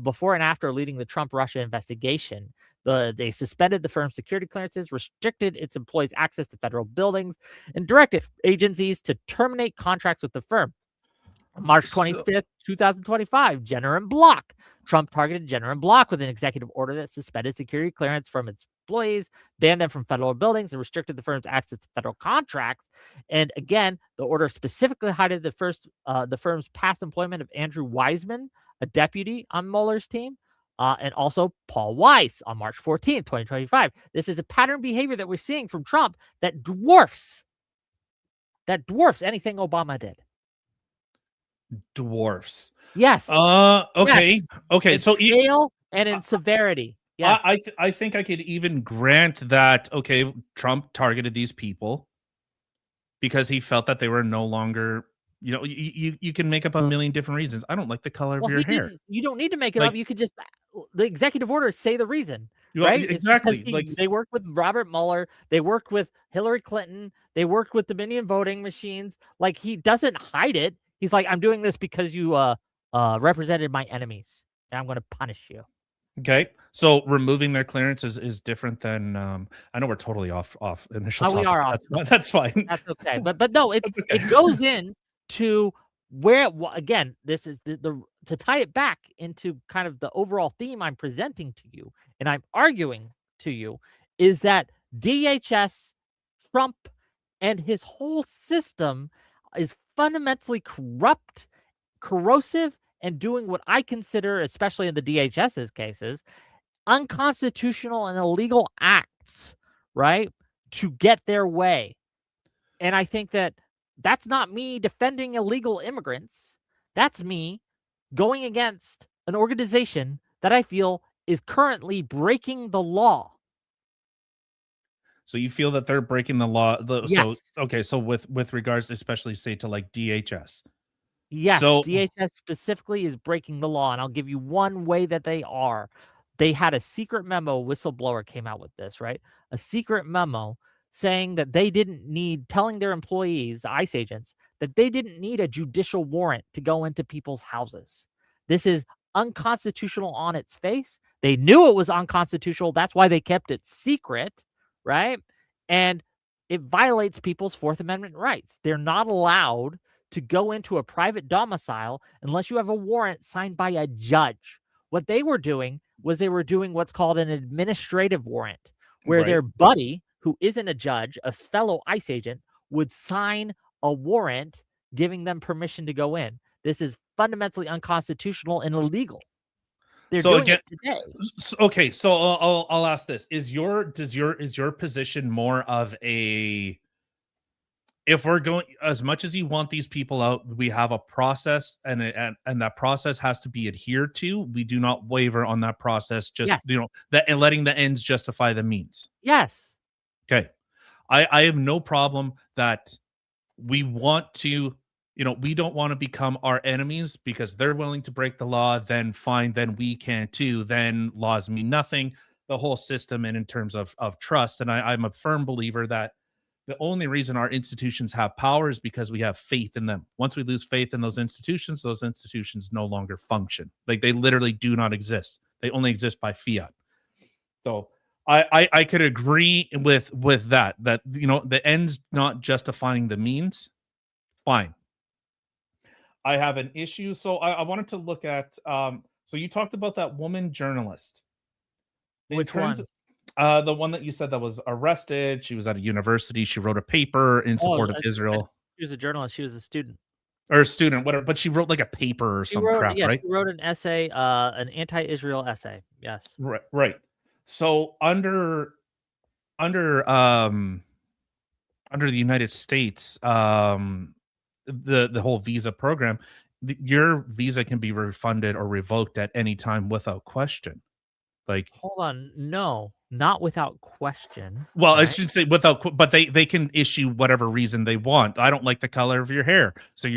Before and after leading the Trump-Russia investigation, they suspended the firm's security clearances, restricted its employees' access to federal buildings, and directed agencies to terminate contracts with the firm. March So, 25th, 2025, Jenner and Block. Trump targeted Jenner and Block with an executive order that suspended security clearance from its employees, banned them from federal buildings, and restricted the firm's access to federal contracts. And again, the order specifically highlighted the firm's past employment of Andrew Wiseman, a deputy on Mueller's team, and also Paul Weiss on March 14th, 2025. This is a pattern behavior that we're seeing from Trump that dwarfs anything Obama did. dwarfs. Yes. Okay. Yes. Okay. In So scale and in severity. Yes. I think I could even grant that. Okay, Trump targeted these people because he felt that they were no longer. You can make up a million different reasons. I don't like the color of Well, your he hair. didn't. You don't need to make it up. Like, You could just the executive orders say the reason, well, right? It's because exactly. Like, they worked with Robert Mueller, they worked with Hillary Clinton, they worked with Dominion voting machines. Like, he doesn't hide it. He's like, I'm doing this because you represented my enemies, and I'm going to punish you. okay, so removing their clearance is different than. I know we're totally off initial We topic. are off. That's fine. That's okay. But no, That's okay. it goes in to where again, this is the to tie it back into kind of the overall theme I'm presenting to you and I'm arguing to you is that DHS, Trump, and his whole system is fundamentally corrupt, corrosive, and doing what I consider, especially in the DHS's cases, unconstitutional and illegal acts, right? To get their way. And I think that that's not me defending illegal immigrants. That's me going against an organization that I feel is currently breaking the law. So you feel that they're breaking the law. So Yes. okay, so with regards, especially say to like DHS. Yes, So DHS specifically is breaking the law, and I'll give you one way that they are. They had a secret memo, whistleblower came out with this, right? A secret memo saying that they didn't need, telling their employees, the ICE agents, that they didn't need a judicial warrant to go into people's houses. This is unconstitutional on its face. They knew it was unconstitutional. That's why they kept it secret, right? And it violates people's Fourth Amendment rights. They're not allowed to go into a private domicile unless you have a warrant signed by a judge. What they were doing was they were doing what's called an administrative warrant, where right. their buddy, who isn't a judge, a fellow ICE agent, would sign a warrant giving them permission to go in. This is fundamentally unconstitutional and illegal. They're So doing again, it today. okay. So I'll ask this: is your position more of a, if we're going, as much as you want these people out, we have a process, and that process has to be adhered to. We do not waver on that process. Just Yes. that, and letting the ends justify the means. Yes. Okay, I have no problem that we want to. We don't want to become our enemies because they're willing to break the law. Then fine, then we can too. Then laws mean nothing. The whole system, and in terms of trust, and I'm a firm believer that the only reason our institutions have power is because we have faith in them. Once we lose faith in those institutions no longer function. Like, they literally do not exist. They only exist by fiat. So I could agree with that the ends not justifying the means. Fine. I have an issue. So I wanted to look at so you talked about that woman journalist. Which one? The one that you said that was arrested. She was at a university. She wrote a paper in support of Israel. She was a journalist. She was a student. Or a student, whatever. But she wrote like a paper or some crap, right? She wrote an essay, an anti-Israel essay. Yes. Right. So under the United States, the whole visa program, your visa can be refunded or revoked at any time without question. Like, hold on, no, not without question. Well, right? I should say without, but they can issue whatever reason they want. I don't like the color of your hair, so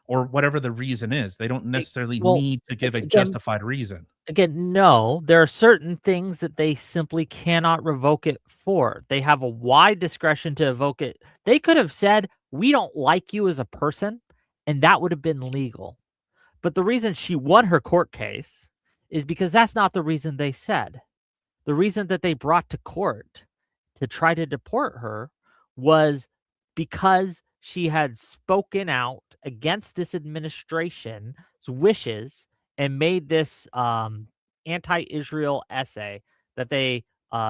or whatever the reason is. They don't necessarily need to give a justified reason. Again, no, there are certain things that they simply cannot revoke it for. They have a wide discretion to revoke it. They could have said, we don't like you as a person, and that would have been legal. But the reason she won her court case is because that's not the reason they said. The reason that they brought to court to try to deport her was because she had spoken out against this administration's wishes and made this anti-Israel essay that they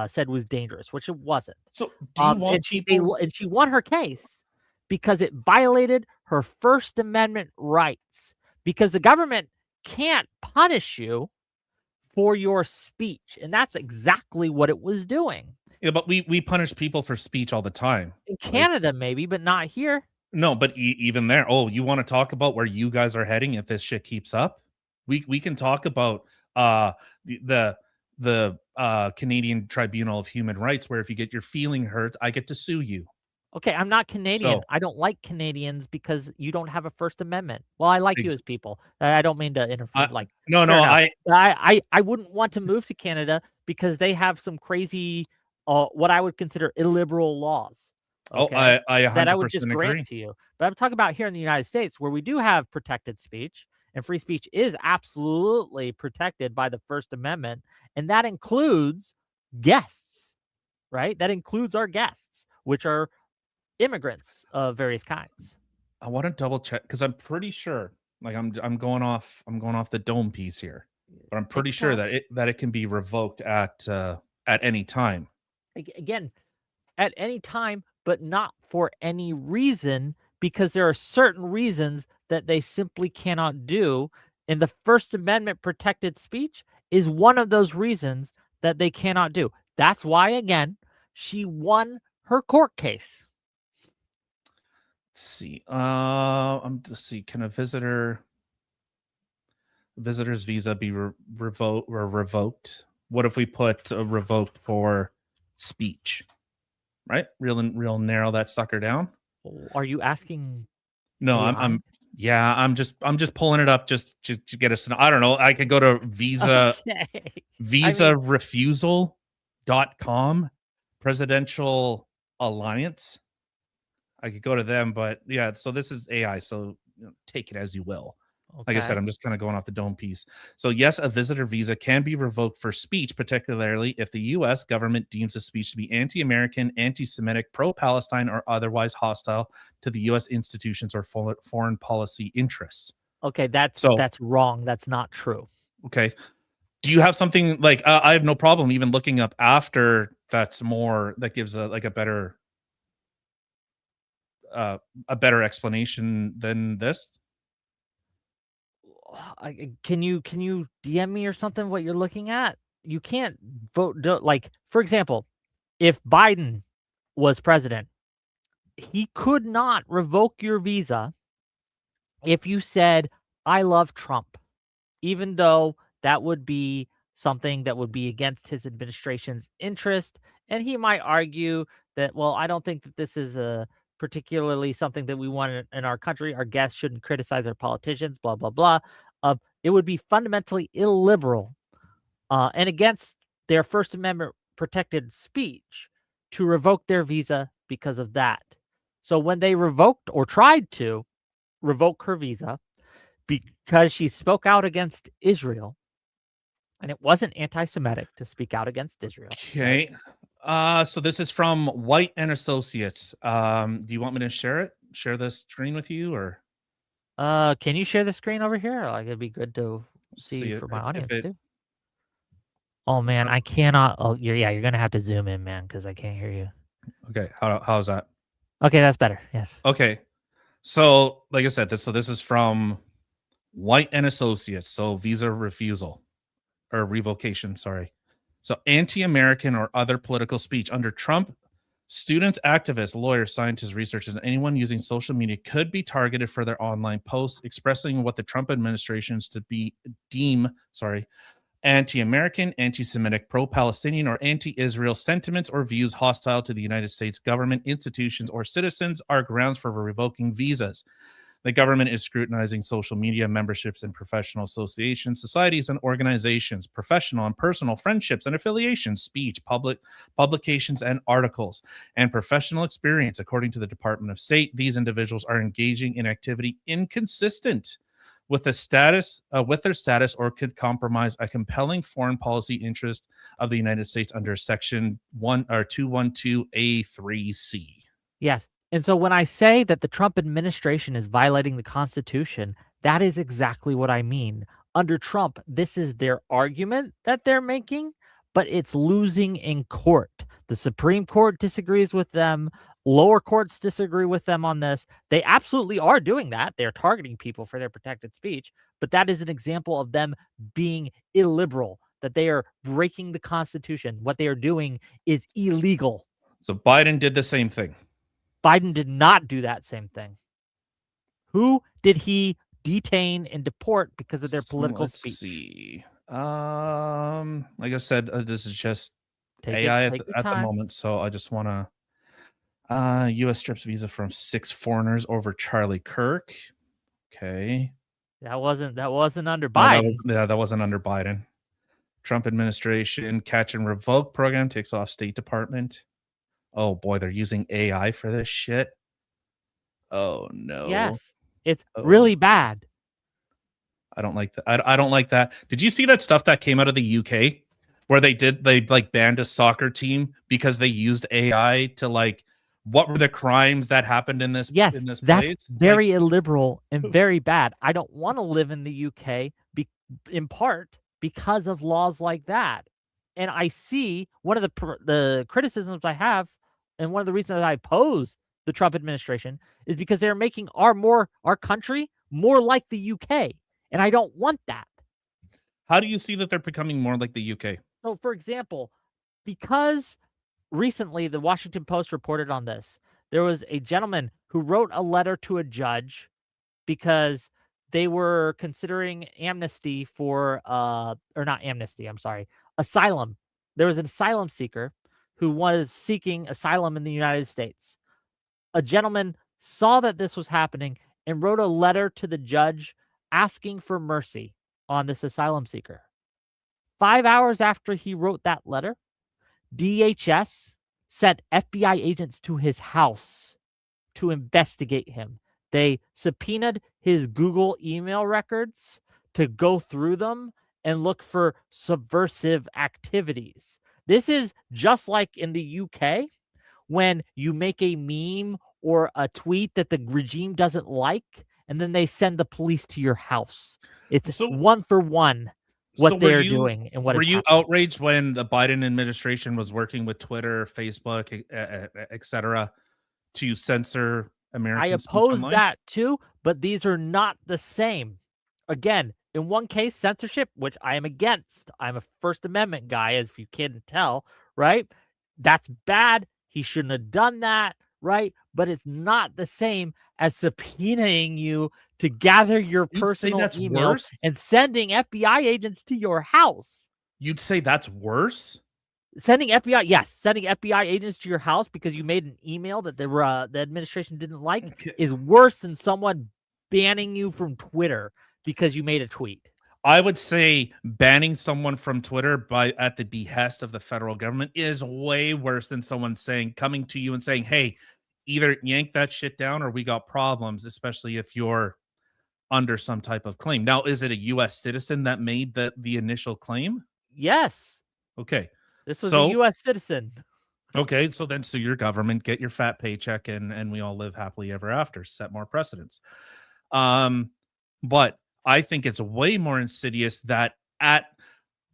said was dangerous, which it wasn't. So, do you want people? And she won her case because it violated her First Amendment rights. Because the government can't punish you for your speech, and that's exactly what it was doing. Yeah, but we punish people for speech all the time. In Like, Canada, maybe, but not here. no, but even there. Oh, you want to talk about where you guys are heading if this shit keeps up? We can talk about the Canadian Tribunal of Human Rights, where if you get your feeling hurt, I get to sue you. Okay, I'm not Canadian. So, I don't like Canadians because you don't have a First Amendment. Well, I like you ex- as people. I don't mean to interfere. Like, no, fair no, enough. I wouldn't want to move to Canada because they have some crazy, what I would consider illiberal laws. oh, Okay, I that I would just 100% grant agree. to you. But I'm talking about here in the United States where we do have protected speech, and free speech is absolutely protected by the First Amendment, and that includes guests, right? That includes our guests, which are immigrants of various kinds. I want to double check because I'm pretty sure. Like I'm going off the dome piece here, but I'm Take pretty your sure time. that it can be revoked at any time. Again, at any time, but not for any reason, because there are certain reasons that they simply cannot do. And the First Amendment protected speech is one of those reasons that they cannot do. That's why, again, she won her court case. Let's see. Let's see. Can a visitor's visa be revoked? What if we put revoked for speech? Right, real narrow that sucker down. Are you asking No, AI? yeah, I'm just pulling it up just to get us. I don't know. I could go to Okay. I mean, visarefusal.com, Presidential Alliance. I could go to them, but yeah, so this is AI, so take it as you will. Like I said, okay. I'm just kind of going off the dome piece. So, yes, a visitor visa can be revoked for speech, particularly if the U.S. government deems a speech to be anti American, anti Semitic, pro Palestine, or otherwise hostile to the U.S. institutions or foreign policy interests. Okay, So, that's wrong. That's not true. okay. Do you have something like I have no problem even looking up after that's more that gives a better explanation than this? Can you DM me or something what you're looking at? You can't vote. Like, for example, if Biden was president, he could not revoke your visa if you said, I love Trump, even though that would be something that would be against his administration's interest. And he might argue that, well, I don't think that this is a particularly something that we want in our country. Our guests shouldn't criticize our politicians, blah, blah, blah. It would be fundamentally illiberal and against their First Amendment protected speech to revoke their visa because of that. So when they revoked or tried to revoke her visa because she spoke out against Israel, and it wasn't anti-Semitic to speak out against Israel, right? Okay. So this is from White and Associates. Do you want me to share the screen with you, or Can you share the screen over here? Like, it'd be good to see see for my if audience it? too. Oh man, I cannot. Oh, you're gonna have to zoom in, man, because I can't hear you. Okay. How's that? Okay, that's better. Yes. Okay. So, like I said, this is from White and Associates. So visa refusal or revocation. Sorry. So anti-American or other political speech under Trump. Students, activists, lawyers, scientists, researchers, and anyone using social media could be targeted for their online posts expressing what the Trump administration is to deem anti-American, anti-Semitic, pro-Palestinian, or anti-Israel sentiments or views hostile to the United States government, institutions, or citizens are grounds for revoking visas. The government is scrutinizing social media memberships in professional associations, societies, and organizations, professional and personal friendships and affiliations, speech, publications, and articles, and professional experience. According to the Department of State, these individuals are engaging in activity inconsistent with their status, or could compromise a compelling foreign policy interest of the United States under Section 212A3C. Yes. And so when I say that the Trump administration is violating the Constitution, that is exactly what I mean. Under Trump, this is their argument that they're making, but it's losing in court. The Supreme Court disagrees with them. Lower courts disagree with them on this. They absolutely are doing that. They're targeting people for their protected speech, but that is an example of them being illiberal, that they are breaking the Constitution. What they are doing is illegal. So Biden did the same thing. Biden did not do that same thing. Who did he detain and deport because of their political Let's speech? see. Like I said, this is just Take AI your at the time. moment, so I just want to. U.S. strips visa from 6 foreigners over Charlie Kirk. Okay. That wasn't under No, Biden. that wasn't under Biden. Trump administration catch and revoke program takes off State Department. Oh boy, they're using AI for this shit. Oh no. Yes. It's Oh, really bad. I don't like that. I don't like that. Did you see that stuff that came out of the UK where they like banned a soccer team because they used AI to like what were the crimes that happened in this Yes, place? that's Like, very illiberal and very bad. I don't want to live in the UK in part because of laws like that. And I see one of the criticisms I have, and one of the reasons I oppose the Trump administration is because they're making our country more like the UK, and I don't want that. how do you see that they're becoming more like the UK? So, for example, because recently the Washington Post reported on this, there was a gentleman who wrote a letter to a judge because they were considering amnesty for or not amnesty, I'm sorry, asylum. There was an asylum seeker who was seeking asylum in the United States. A gentleman saw that this was happening and wrote a letter to the judge asking for mercy on this asylum seeker. 5 hours after he wrote that letter, DHS sent FBI agents to his house to investigate him. They subpoenaed his Google email records to go through them and look for subversive activities. This is just like in the UK when you make a meme or a tweet that the regime doesn't like, and then they send the police to your house. It's So one for one so what they're doing and what were is you happening. outraged when the Biden administration was working with Twitter, Facebook, etc. to censor I American speech oppose online? that too, but these are not the same. Again, in one case, censorship, which I am against. I'm a First Amendment guy, as you can tell, right? That's bad. He shouldn't have done that, right? But it's not the same as subpoenaing you to gather your You'd say personal that's emails worse? and sending FBI agents to your house. You'd say that's worse? Sending FBI agents to your house because you made an email that the administration didn't like Okay. is worse than someone banning you from Twitter because you made a tweet. I would say banning someone from Twitter by at the behest of the federal government is way worse than someone coming to you and saying, "Hey, either yank that shit down or we got problems," especially if you're under some type of claim. Now, is it a US citizen that made the initial claim? Yes, Okay. this was a So, U.S. citizen. okay, so then sue your government, get your fat paycheck, and we all live happily ever after, set more precedents. Um, but I think it's way more insidious that at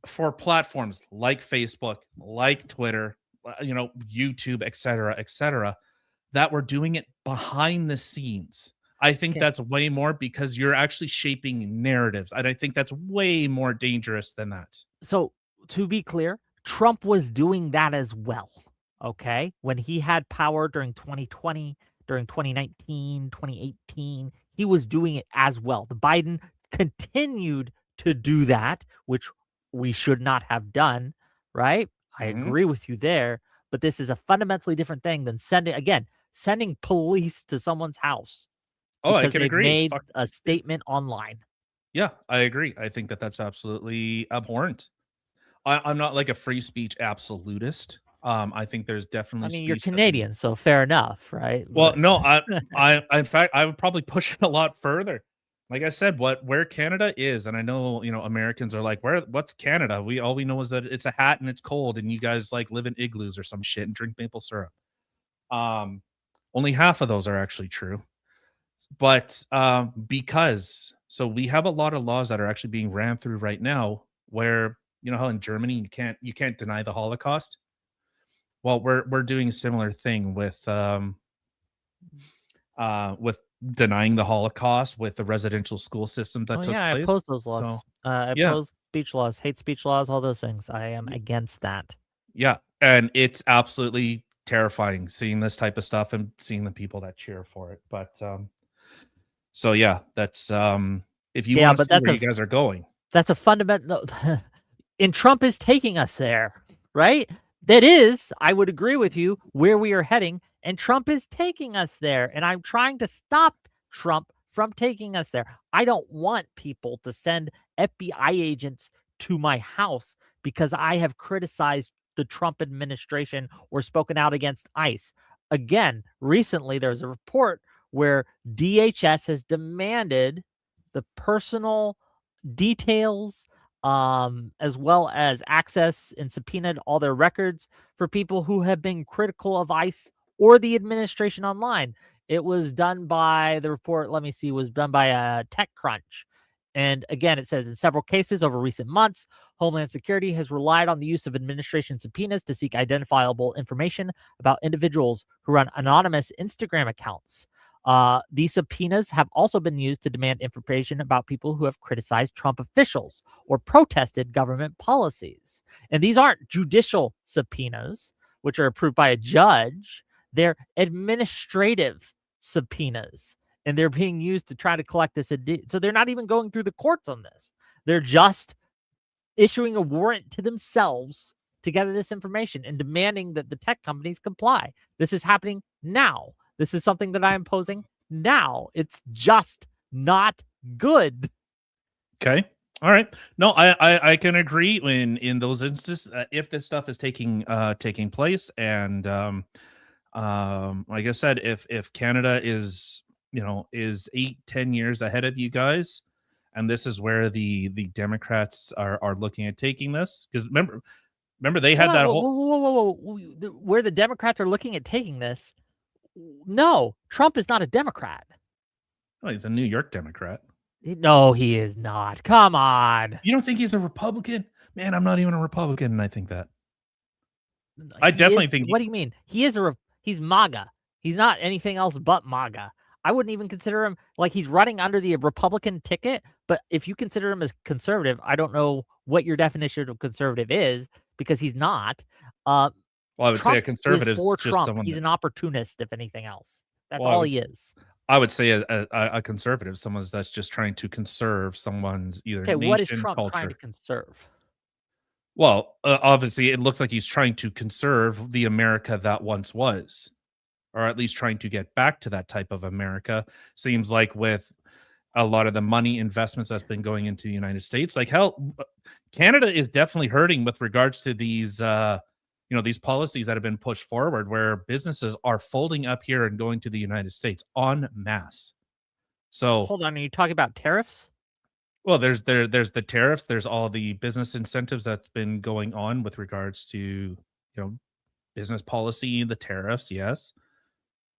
for platforms like Facebook, like Twitter, YouTube, et cetera, that we're doing it behind the scenes. I think Okay, that's way more because you're actually shaping narratives. And I think that's way more dangerous than that. so to be clear, Trump was doing that as well. Okay, when he had power during 2020, during 2019, 2018, he was doing it as well. The Biden continued to do that, which we should not have done, right? I Mhm. agree with you there, but this is a fundamentally different thing than sending police to someone's house Oh, I because can they've agree. It's made fuck a statement online. Yeah, I agree. I think that that's absolutely abhorrent. I'm not like a free speech absolutist. I think there's I definitely mean, you're speech that Canadian, so fair enough, right? well, But no, in fact, I would probably push it a lot further. Like I said, where Canada is, and I know, Americans are like, what's Canada? All we know is that it's a hat and it's cold, and you guys like live in igloos or some shit and drink maple syrup. Um, only half of those are actually true. But because so we have a lot of laws that are actually being ran through right now where you know how in Germany you can't deny the Holocaust. Well, we're doing a similar thing with denying the Holocaust with the residential school system that Oh took yeah, I place. oppose those So laws. I yeah, oppose speech laws, hate speech laws, all those things. I am y- against that. yeah, and it's absolutely terrifying seeing this type of stuff and seeing the people that cheer for it. But so yeah, that's if you Yeah, want to but see where you guys are going. that's a fundamental and Trump is taking us there, right? That is, I would agree with you, where we are heading, and Trump is taking us there. And I'm trying to stop Trump from taking us there. I don't want people to send FBI agents to my house because I have criticized the Trump administration or spoken out against ICE. Again, recently there's a report where DHS has demanded the personal details, as well as access and subpoenaed all their records for people who have been critical of ICE or the administration online. It was done by the report, let me see, was done by TechCrunch. And again, it says in several cases over recent months, Homeland Security has relied on the use of administration subpoenas to seek identifiable information about individuals who run anonymous Instagram accounts. These subpoenas have also been used to demand information about people who have criticized Trump officials or protested government policies. And these aren't judicial subpoenas, which are approved by a judge. They're administrative subpoenas, and they're being used to try to collect this. So they're not even going through the courts on this. They're just issuing a warrant to themselves to gather this information and demanding that the tech companies comply. This is happening now. This is something that I am posing now. It's just not good. Okay. All right. No, I can agree in those instances if this stuff is taking place and like I said, if Canada is is 8-10 years ahead of you guys, and this is where the Democrats are looking at taking this because remember they Hold had on, that whoa, whole. whoa, whoa, whoa, whoa. Where the Democrats are looking at taking this, no, Trump is not a Democrat. Oh, he's a New York Democrat. No, he is not. Come on. You don't think he's a Republican? Man, I'm not even a Republican, and I think that. I He definitely is. think What do you mean? He is he's MAGA. He's not anything else but MAGA. I wouldn't even consider him like he's running under the Republican ticket. But if you consider him as conservative, I don't know what your definition of conservative is because he's not. Uh, well, I would say a Trump is conservative's for just Trump. someone He's that. an opportunist, if anything else. That's Well, all he is. I would say a conservative, someone that's just trying to conserve someone's either Okay, what is nation, Trump trying to culture. conserve? Well, obviously, it looks like he's trying to conserve the America that once was, or at least trying to get back to that type of America. Seems like with a lot of the money investments that's been going into the United States, like hell, Canada is definitely hurting with regards to these, these policies that have been pushed forward, where businesses are folding up here and going to the United States en masse. So Hold on, are you talking about tariffs? well, there's the tariffs, there's all the business incentives that's been going on with regards to, business policy, the tariffs, yes.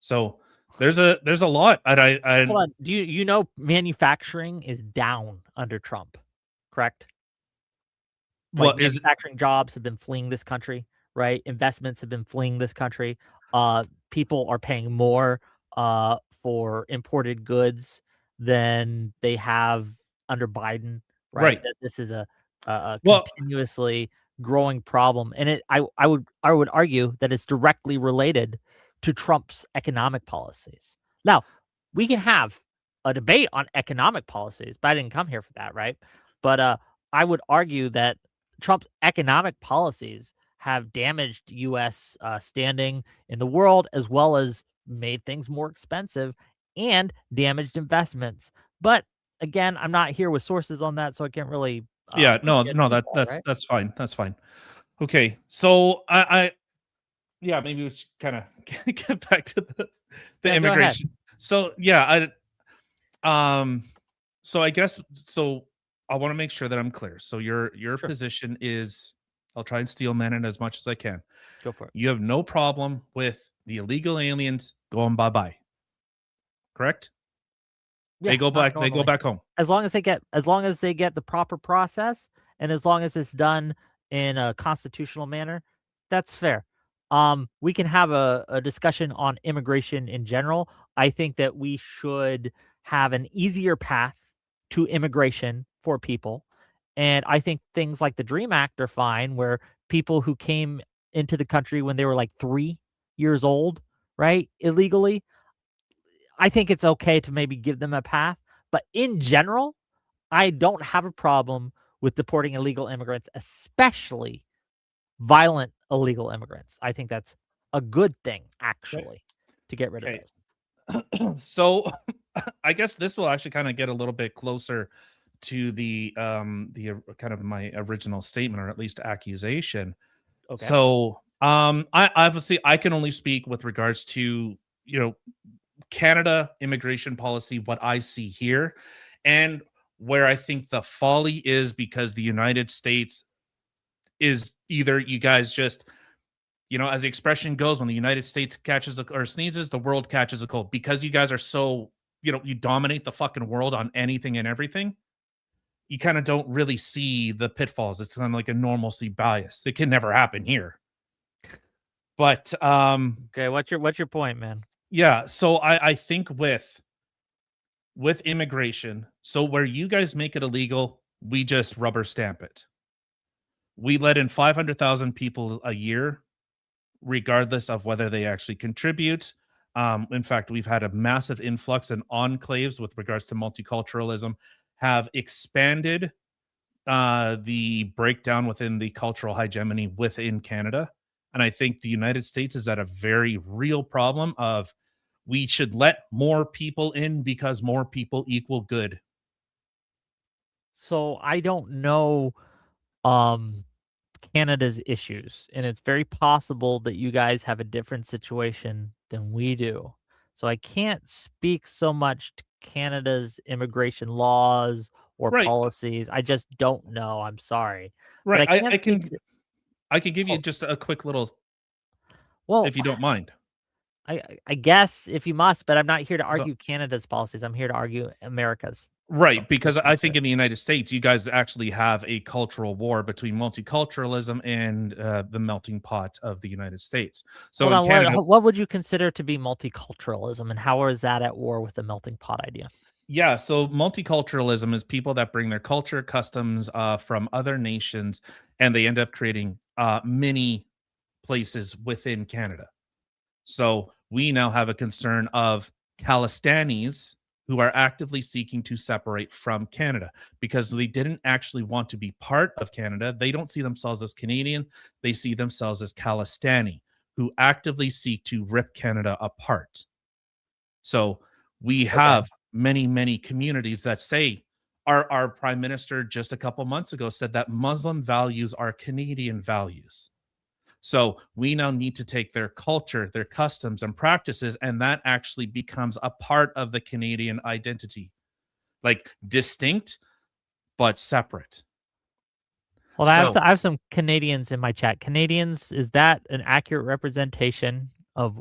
So there's a lot. And Hold on. Do you know manufacturing is down under Trump, correct? Like what is manufacturing jobs have been fleeing this country, right? Investments have been fleeing this country. People are paying more for imported goods than they have under Biden, right? right. That this is a Well, continuously growing problem, and I would argue that it's directly related to Trump's economic policies. Now, we can have a debate on economic policies, but I didn't come here for that, right? But I would argue that Trump's economic policies have damaged U.S. Standing in the world, as well as made things more expensive and damaged investments. But again, I'm not here with sources on that, so I can't really yeah, push no, you no, too that far, that's right? that's fine. That's fine. Okay. So I yeah, maybe we should kind of get back to the Yeah, go ahead. immigration. So yeah, um so I guess so I want to make sure that I'm clear. So your Sure, position is I'll try and steel man it as much as I can. go for it. You have no problem with the illegal aliens going bye-bye. Correct? Yeah, not They go normally. back home. As long as they get the proper process, and as long as it's done in a constitutional manner, that's fair. We can have a discussion on immigration in general. I think that we should have an easier path to immigration for people. And I think things like the Dream Act are fine, where people who came into the country when they were like 3 years old, right, illegally, I think it's okay to maybe give them a path. But in general, I don't have a problem with deporting illegal immigrants, especially violent illegal immigrants. I think that's a good thing, Okay. actually, to get rid of Okay. those. So I guess this will actually kind of get a little bit closer to kind of my original statement, or at least accusation. Okay. So I obviously I can only speak with regards to, you know, Canada immigration policy, what I see here, and where I think the folly is, because the United States is either you guys just, you know, as the expression goes, when the United States catches or sneezes, the world catches a cold, because you guys are so, you know, you dominate the fucking world on anything and everything. You kind of don't really see the pitfalls. It's kind of like a normalcy bias. It can never happen here. But Okay, what's your point, man? yeah, so I think with immigration, so where you guys make it illegal, we just rubber stamp it. We let in 500,000 people a year, regardless of whether they actually contribute. In fact, we've had a massive influx, and enclaves with regards to multiculturalism have expanded the breakdown within the cultural hegemony within Canada. And I think the United States is at a very real problem of, we should let more people in because more people equal good. So I don't know um Canada's issues, and it's very possible that you guys have a different situation than we do. So I can't speak so much to Canada's immigration laws or Right, policies. I just don't know. I'm sorry. But right. I can speak to I can give you oh, just a quick little, well, if you don't mind. I guess if you must, but I'm not here to So argue Canada's policies. I'm here to argue America's. So right, let's because get I into think it. in the United States, you guys actually have a cultural war between multiculturalism and the melting pot of the United States. So Hold in on, Canada, what would you consider to be multiculturalism, and how is that at war with the melting pot idea? yeah, so multiculturalism is people that bring their culture, customs from other nations, and they end up creating mini places within Canada. So we now have a concern of Calistanis who are actively seeking to separate from Canada because they didn't actually want to be part of Canada. They don't see themselves as Canadian. They see themselves as Calistani, who actively seek to rip Canada apart. So we Okay. have many, many communities that say, our prime minister just a couple months ago said that Muslim values are Canadian values. So we now need to take their culture, their customs and practices, and that actually becomes a part of the Canadian identity, like distinct but separate. Well, So, I have some Canadians in my chat. Canadians, is that an accurate representation of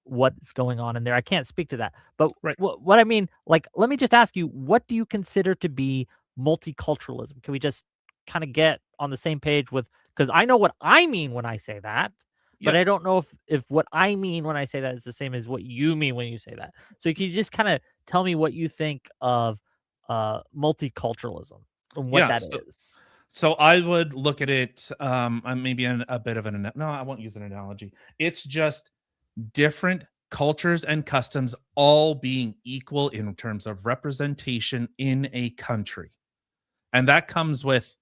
what's going on in there? I can't speak to that. But right. what I mean, like, let me just ask you, what do you consider to be multiculturalism? Can we just kind of get on the same page with, because I know what I mean when I say that, but Yep. I don't know if what I mean when I say that is the same as what you mean when you say that. So can you just kind of tell me what you think of multiculturalism and what Yeah. that So, is? so I would look at it maybe a bit of no, I won't use an analogy. It's just different cultures and customs all being equal in terms of representation in a country. And that comes with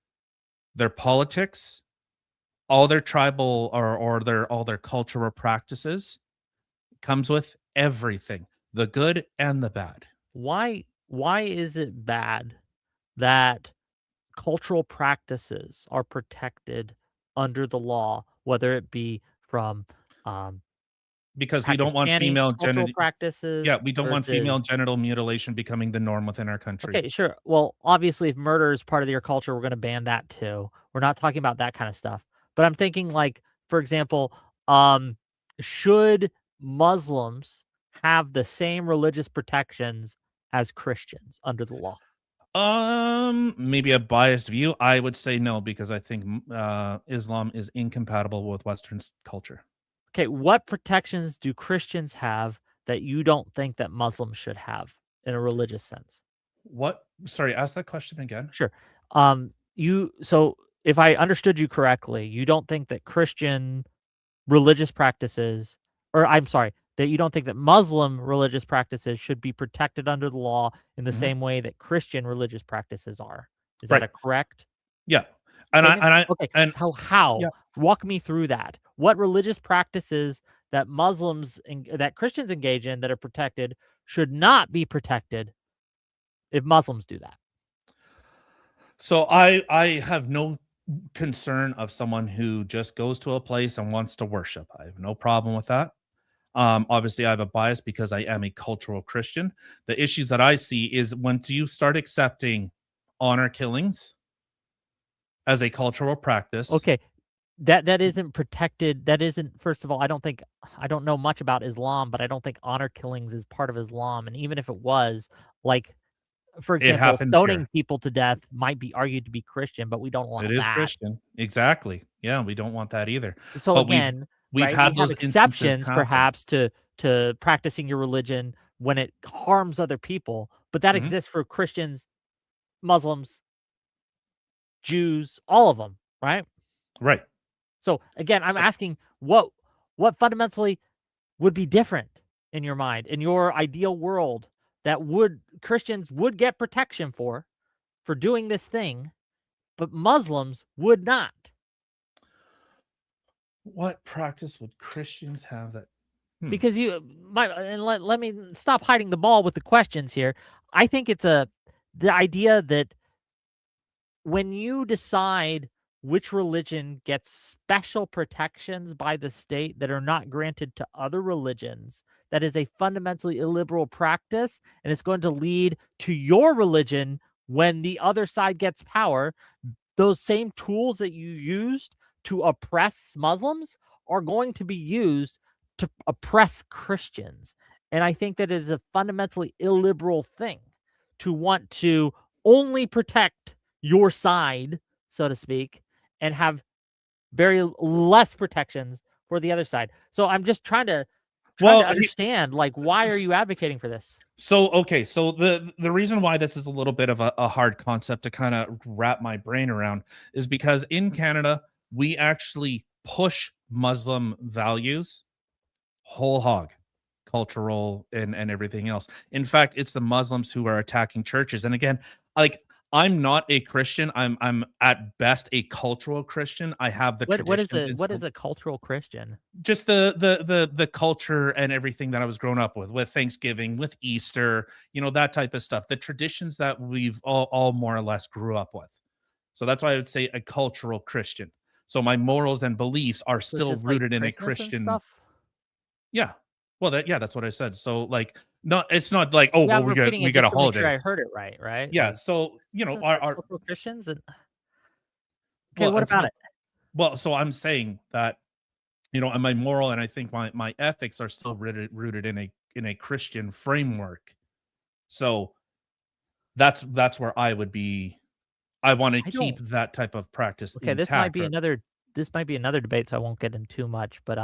their politics, all their tribal or their all their cultural practices, comes with everything, the good and the bad. Why is it bad that cultural practices are protected under the law, whether it be from um, Because we don't want Pakistani female cultural genital practices yeah, we don't want versus female genital mutilation becoming the norm within our country. okay, sure. Well, obviously, if murder is part of your culture, we're going to ban that too. We're not talking about that kind of stuff. But I'm thinking, like, for example, should Muslims have the same religious protections as Christians under the law? Maybe a biased view. I would say no because I think Islam is incompatible with Western culture. Okay, what protections do Christians have that you don't think that Muslims should have in a religious sense? What? Sorry, ask that question again. Sure. So if I understood you correctly, you don't think that Christian religious practices, or I'm sorry, that you don't think that Muslim religious practices should be protected under the law in the Mhm. same way that Christian religious practices are. Is that Right. a correct Yeah. And I statement? and I Okay, and so how? yeah. Walk me through that. What religious practices that that Christians engage in that are protected should not be protected if Muslims do that? So I have no concern of someone who just goes to a place and wants to worship. I have no problem with that. Obviously, I have a bias because I am a cultural Christian. The issues that I see is once you start accepting honor killings as a cultural practice. Okay, that isn't protected. That isn't, first of all, I don't know much about Islam, but I don't think honor killings is part of Islam. And even if it was, like, for It example, happens stoning here. people to death might be argued to be Christian, but we don't It allow is that. Christian. Exactly. Yeah, we don't want that either. So But we've again, we've right, we had have those instances exceptions happen. perhaps to practicing your religion when it harms other people, but that Mhm. exists for Christians, Muslims, Jews, all of them, right? Right. So again, I'm So asking what fundamentally would be different in your mind, in your ideal world, that would Christians would get protection for doing this thing, but Muslims would not. what practice would Christians have that hmm. Because let me stop hiding the ball with the questions here. I think it's the idea that when you decide which religion gets special protections by the state that are not granted to other religions, that is a fundamentally illiberal practice, and it's going to lead to your religion when the other side gets power. Those same tools that you used to oppress Muslims are going to be used to oppress Christians. And I think that it is a fundamentally illiberal thing to want to only protect your side, so to speak, and have very less protections for the other side. So I'm just trying to Well, understand, like, why are you advocating for this? so okay, so the reason why this is a little bit of a hard concept to kind of wrap my brain around is because in Canada we actually push Muslim values whole hog, cultural and everything else. In fact, it's the Muslims who are attacking churches. And again, like I'm not a Christian. I'm at best a cultural Christian. I have the traditions and What is still a cultural Christian? just the culture and everything that I was growing up with Thanksgiving, with Easter, that type of stuff. The traditions that we've all more or less grew up with. So that's why I would say a cultural Christian. So my morals and beliefs are So still just like rooted in a Christmas and Christian. stuff? Yeah. Well, that's what I said. So like not it's not like, oh, Yeah, well, I'm repeating we it got a just to make sure holidays. I heard it right? Yeah. Like, So, Christmas are our cultural Christians and okay, well, what it's about not it? well, so I'm saying that, and my moral and I think my ethics are still rooted in a Christian framework. So that's where I would be. I want to I keep don't that type of practice Okay, intact. Or this might be another debate, so I won't get in too much, but,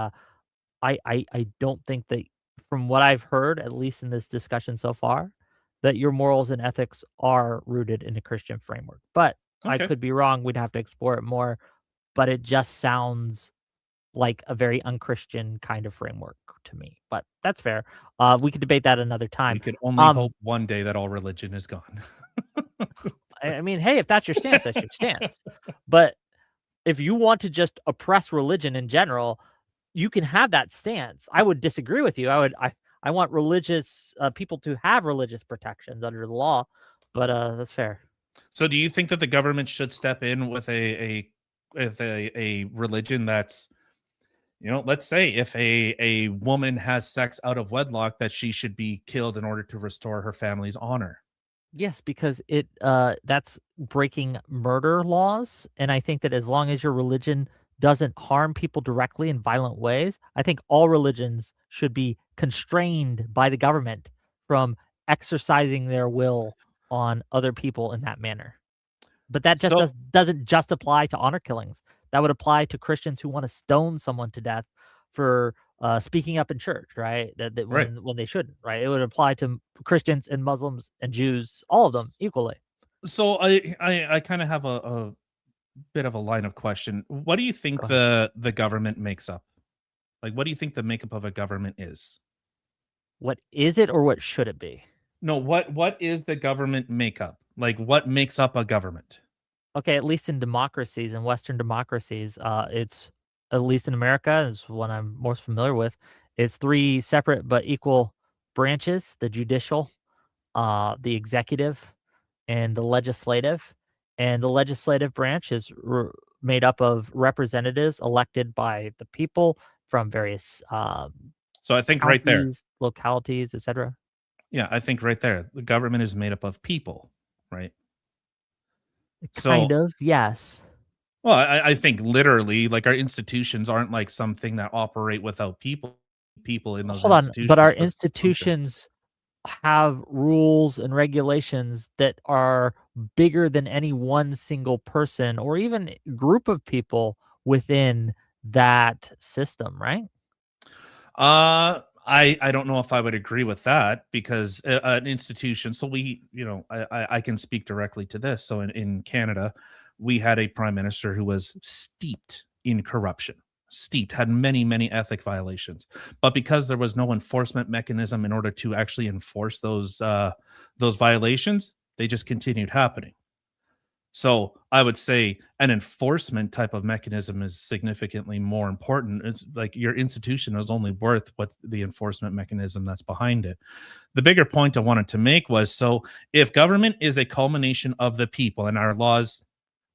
I don't think that from what I've heard, at least in this discussion so far, that your morals and ethics are rooted in a Christian framework, but I okay, could be wrong, we'd have to explore it more, but it just sounds like a very unchristian kind of framework to me, but that's fair. We could debate that another we time. could only hope Um, one day that all religion is gone. I mean, hey, if that's your stance, that's your stance. But if you want to just oppress religion in general, you can have that stance. I would disagree with you. I want religious people to have religious protections under the law, but that's fair. So do you think that the government should step in with a religion that's, let's say if a woman has sex out of wedlock, that she should be killed in order to restore her family's honor? Yes, because that's breaking murder laws, and I think that as long as your religion doesn't harm people directly in violent ways, I think all religions should be constrained by the government from exercising their will on other people in that manner. But that just So doesn't just apply to honor killings. That would apply to Christians who wanna stone someone to death for, speaking up in church, right? That right. when they shouldn't, right? It would apply to Christians and Muslims and Jews, all of them equally. So I kind of have a bit of a line of question. What do you think Go ahead. the government makes up? Like, what do you think the makeup of a government is? What is it or what should it be? No, what is the government makeup? Like, what makes up a government? Okay, at least in democracies, in Western democracies, it's at least in America is what I'm most familiar with. It's three separate but equal branches: the judicial, the executive, and the legislative. And the legislative branch is made up of representatives elected by the people from various So I think right there. counties, localities, etc. Yeah, I think right there, the government is made up of people, right? Kind So, of, yes. well, I think literally, like our institutions aren't like something that operate without people in those Hold on, but institutions our for them to function. institutions have rules and regulations that are bigger than any one single person or even group of people within that system, right? I don't know if I would agree with that because an institution. So we, I can speak directly to this. So in Canada, we had a prime minister who was steeped in corruption, steeped, had many ethic violations, but because there was no enforcement mechanism in order to actually enforce those violations, they just continued happening. So I would say an enforcement type of mechanism is significantly more important. It's like your institution is only worth what the enforcement mechanism that's behind it. The bigger point I wanted to make was, so if government is a culmination of the people and our laws,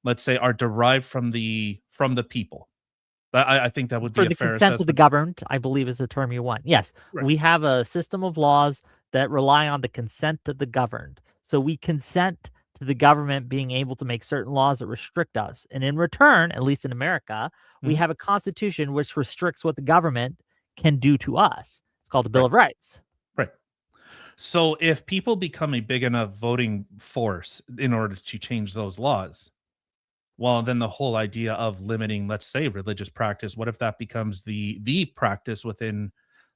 let's say, are derived from the people, I think that would be For a the fair consent of the assessment. governed, I believe is the term you want. Yes, Right. we have a system of laws that rely on the consent of the governed. So we consent to the government being able to make certain laws that restrict us. And in return, at least in America, we Mhm. have a constitution which restricts what the government can do to us. It's called the Bill Right. of Rights. Right. So if people become a big enough voting force in order to change those laws, well, then the whole idea of limiting, let's say, religious practice, what if that becomes the practice within,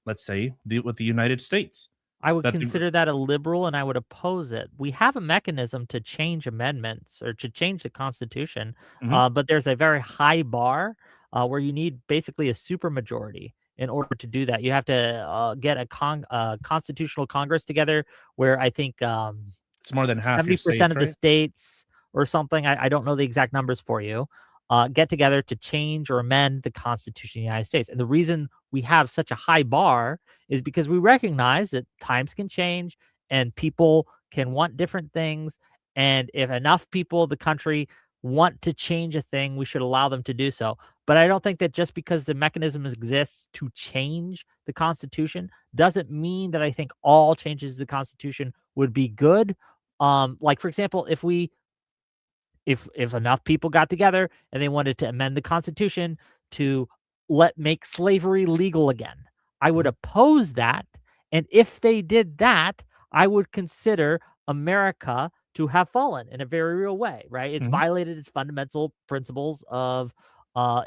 let's say, with the United States? I would That the consider that a liberal and I would oppose it. We have a mechanism to change amendments or to change the Constitution, Mhm. but there's a very high bar where you need basically a supermajority in order to do that. You have to get a constitutional Congress together where I think It's more than half your 70% states, of the right? states or something, I don't know the exact numbers for you, get together to change or amend the Constitution of the United States. And the reason we have such a high bar is because we recognize that times can change and people can want different things. And if enough people of the country want to change a thing, we should allow them to do so. But I don't think that just because the mechanism exists to change the Constitution doesn't mean that I think all changes to the Constitution would be good. Like for example, if enough people got together and they wanted to amend the Constitution to make slavery legal again, I would Mhm. oppose that. And if they did that, I would consider America to have fallen in a very real way, right? It's Mhm. violated its fundamental principles of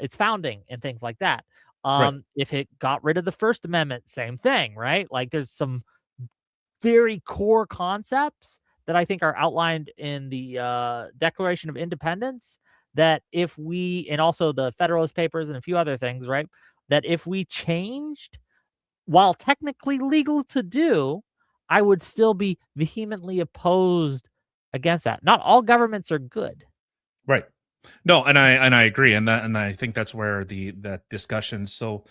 its founding and things like that. Right. If it got rid of the First Amendment, same thing, right? Like there's some very core concepts that I think are outlined in the Declaration of Independence that if we, and also the Federalist Papers and a few other things, right? That if we changed, while technically legal to do, I would still be vehemently opposed against that. Not all governments are good. Right. No, and I agree, and I think that's where that discussion. So,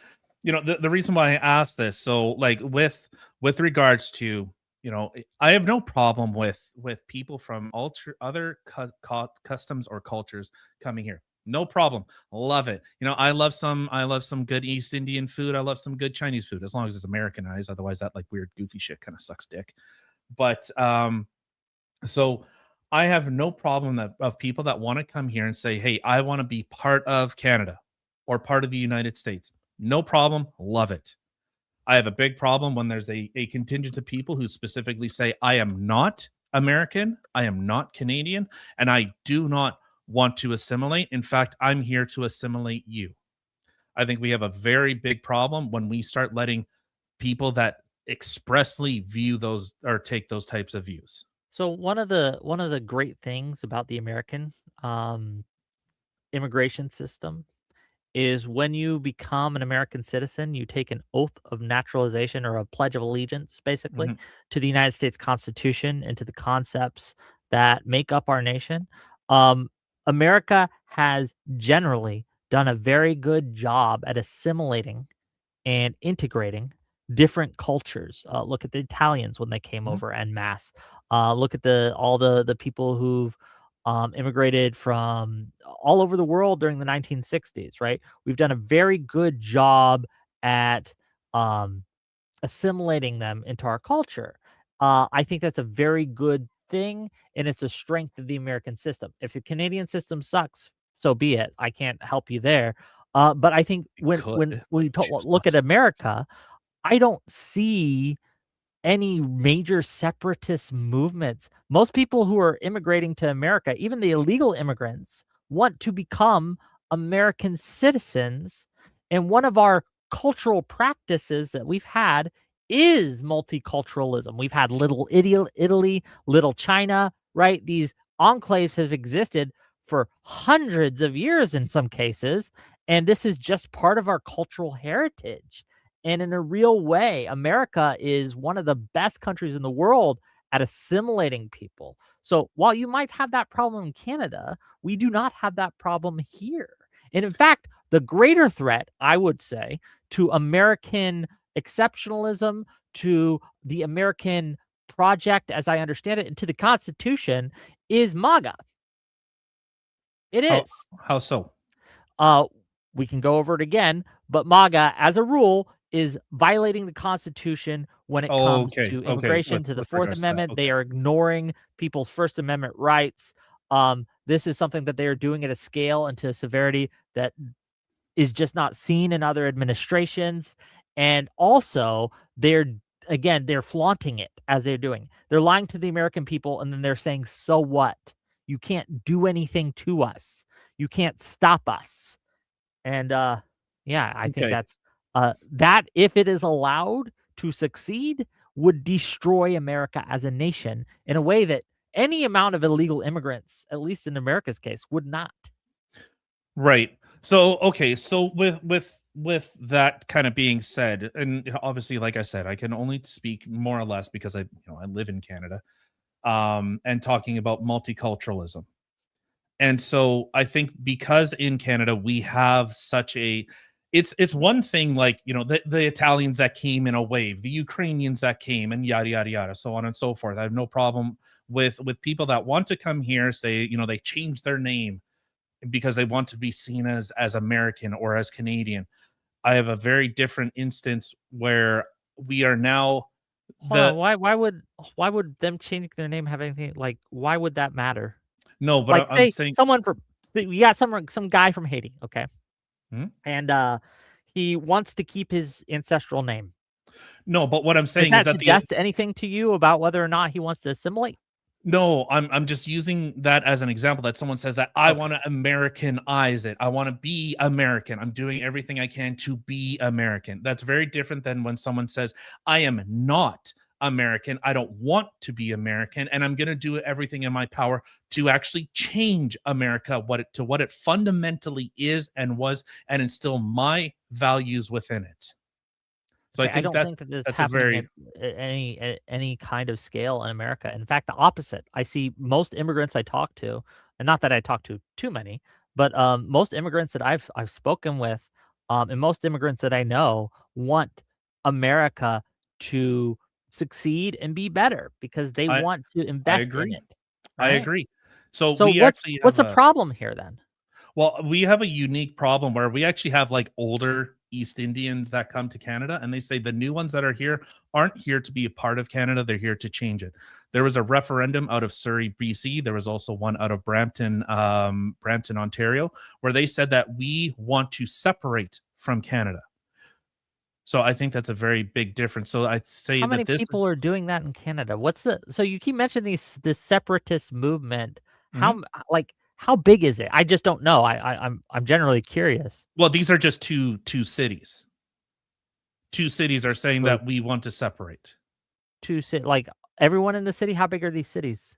the reason why I asked this, so like with regards to, I have no problem with people from other customs or cultures coming here. No problem. Love it. I love some good East Indian food. I love some good Chinese food as long as it's Americanized. Otherwise, that like weird goofy shit kind of sucks dick. But so I have no problem of people that want to come here and say, "Hey, I want to be part of Canada." or part of the United States. No problem. Love it. I have a big problem when there's a contingent of people who specifically say, I am not American, I am not Canadian, and I do not want to assimilate. In fact, I'm here to assimilate you. I think we have a very big problem when we start letting people that expressly view those or take those types of views. So one of the great things about the American um, immigration system is when you become an American citizen, you take an oath of naturalization or a pledge of allegiance, basically, Mhm. to the United States Constitution and to the concepts that make up our nation. Um, America has generally done a very good job at assimilating and integrating different cultures. Look at the Italians when they came Mhm. over en masse. Look at all the people who've immigrated from all over the world during the 1960s. Right, we've done a very good job at um, assimilating them into our culture. I think that's a very good thing, and it's a strength of the American system. If the Canadian system sucks, so be it. I can't help you there. But I think We when could, but we we choose look not at to. America, I don't see any major separatist movements. Most people who are immigrating to America, even the illegal immigrants, want to become American citizens. And one of our cultural practices that we've had is multiculturalism. We've had little Italy, little China, right? These enclaves have existed for hundreds of years in some cases. And this is just part of our cultural heritage. And in a real way, America is one of the best countries in the world at assimilating people. So while you might have that problem in Canada, we do not have that problem here. And in fact, the greater threat, I would say, to American exceptionalism, to the American project as I understand it, and to the Constitution is MAGA. It How is. how so? Uh, we can go over it again, but MAGA, as a rule, is violating the Constitution when it comes Okay, to okay, immigration, to the with Fourth regards to that, Amendment. They okay. are ignoring people's First Amendment rights. This is something that they are doing at a scale and to a severity that is just not seen in other administrations. And also, they're they're flaunting it as they're doing. They're lying to the American people, and then they're saying, "So what? You can't do anything to us. You can't stop us." And yeah, I think Okay. that's that if it is allowed to succeed would destroy America as a nation in a way that any amount of illegal immigrants, at least in America's case, would not. Right. So, okay, so with that kind of being said, and obviously, like I said, I can only speak more or less because I live in Canada, and talking about multiculturalism. And so I think because in Canada we have such a it's one thing like, the Italians that came in a wave, the Ukrainians that came and yada yada yada, so on and so forth. I have no problem with people that want to come here, say, they change their name because they want to be seen as American or as Canadian. I have a very different instance where we are now Hold on, the why would them changing their name have anything like why would that matter? no, but Like I'm say saying someone from you got some guy from Haiti, okay? hmm? And he wants to keep his ancestral name. No, but what I'm Does saying is that that the suggest anything to you about whether or not he wants to assimilate? no, I'm just using that as an example that someone says that I Okay. want to Americanize it. I want to be American. I'm doing everything I can to be American. That's very different than when someone says I am not American. I don't want to be American, and I'm going to do everything in my power to actually change America what it fundamentally is and was, and instill my values within it. So I Okay, I think don't think that it's that's a happening very at any kind of scale in America. In fact, the opposite. I see most immigrants I talk to, and not that I talk to too many, but most immigrants that I've spoken with, and most immigrants that I know want America to succeed and be better because they I want to I invest in agree. it. I Right. agree. So So we what's actually what's have the a problem here then? well, we have a unique problem where we actually have like older East Indians that come to Canada, and they say the new ones that are here aren't here to be a part of Canada. They're here to change it. There was a referendum out of Surrey, BC. There was also one out of Brampton, Ontario, where they said that we want to separate from Canada. So I think that's a very big difference. So I say How many that this people is are doing that in Canada? So you keep mentioning this separatist movement. Mhm. How big is it? I just don't know. I'm generally curious. Well, these are just two cities. Two cities are saying So that we want to separate. like everyone in the city. How big are these cities?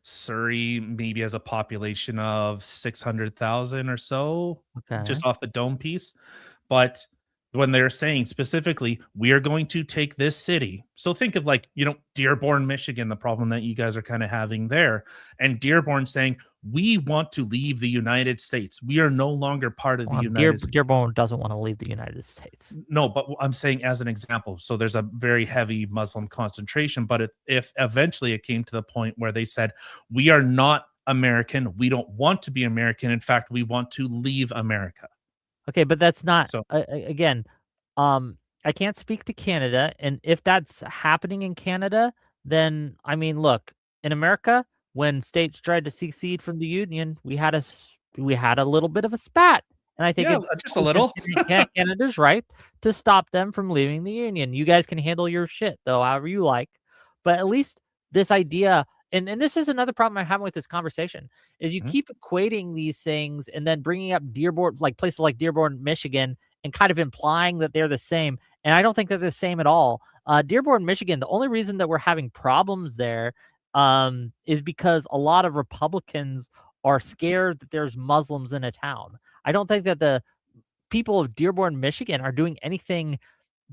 Surrey maybe has a population of 600,000 or so, Okay. just off the dome piece. But when they're saying specifically, we are going to take this city. So think of like, Dearborn, Michigan, the problem that you guys are kind of having there. And Dearborn saying, we want to leave the United States. We are no longer part of the United States. Dearborn doesn't want to leave the United States. No, but I'm saying as an example. So there's a very heavy Muslim concentration, but if eventually it came to the point where they said, we are not American, we don't want to be American. In fact, we want to leave America. Okay, but that's not So again. I can't speak to Canada, and if that's happening in Canada, then I mean, look, in America, when states tried to secede from the Union, we had a little bit of a spat, and I think yeah, it's just a little. Canada's right to stop them from leaving the Union. You guys can handle your shit though, however you like, but at least this idea. And this is another problem I'm having with this conversation is you Mhm. keep equating these things and then bringing up Dearborn, like places like Dearborn, Michigan, and kind of implying that they're the same. And I don't think they're the same at all. Dearborn, Michigan, the only reason that we're having problems there is because a lot of Republicans are scared that there's Muslims in a town. I don't think that the people of Dearborn, Michigan are doing anything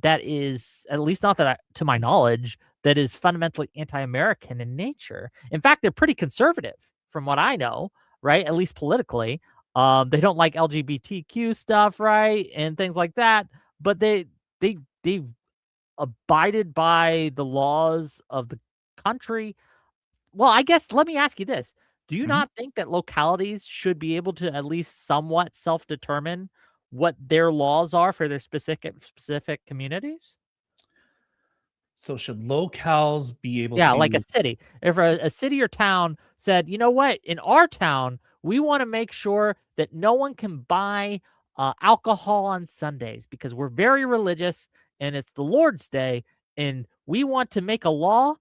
that is, at least not that to my knowledge, that is fundamentally anti-American in nature. In fact, they're pretty conservative from what I know, right? At least politically. They don't like LGBTQ stuff, right? And things like that, but they've abided by the laws of the country. Well, I guess let me ask you this. Do you Mhm. not think that localities should be able to at least somewhat self-determine what their laws are for their specific communities? So should locals be able Yeah, like a to city. If a city or town said, "You know what? In our town, we wanna make sure that no one can buy, alcohol on Sundays because we're very religious and it's the Lord's Day, and we want to make a law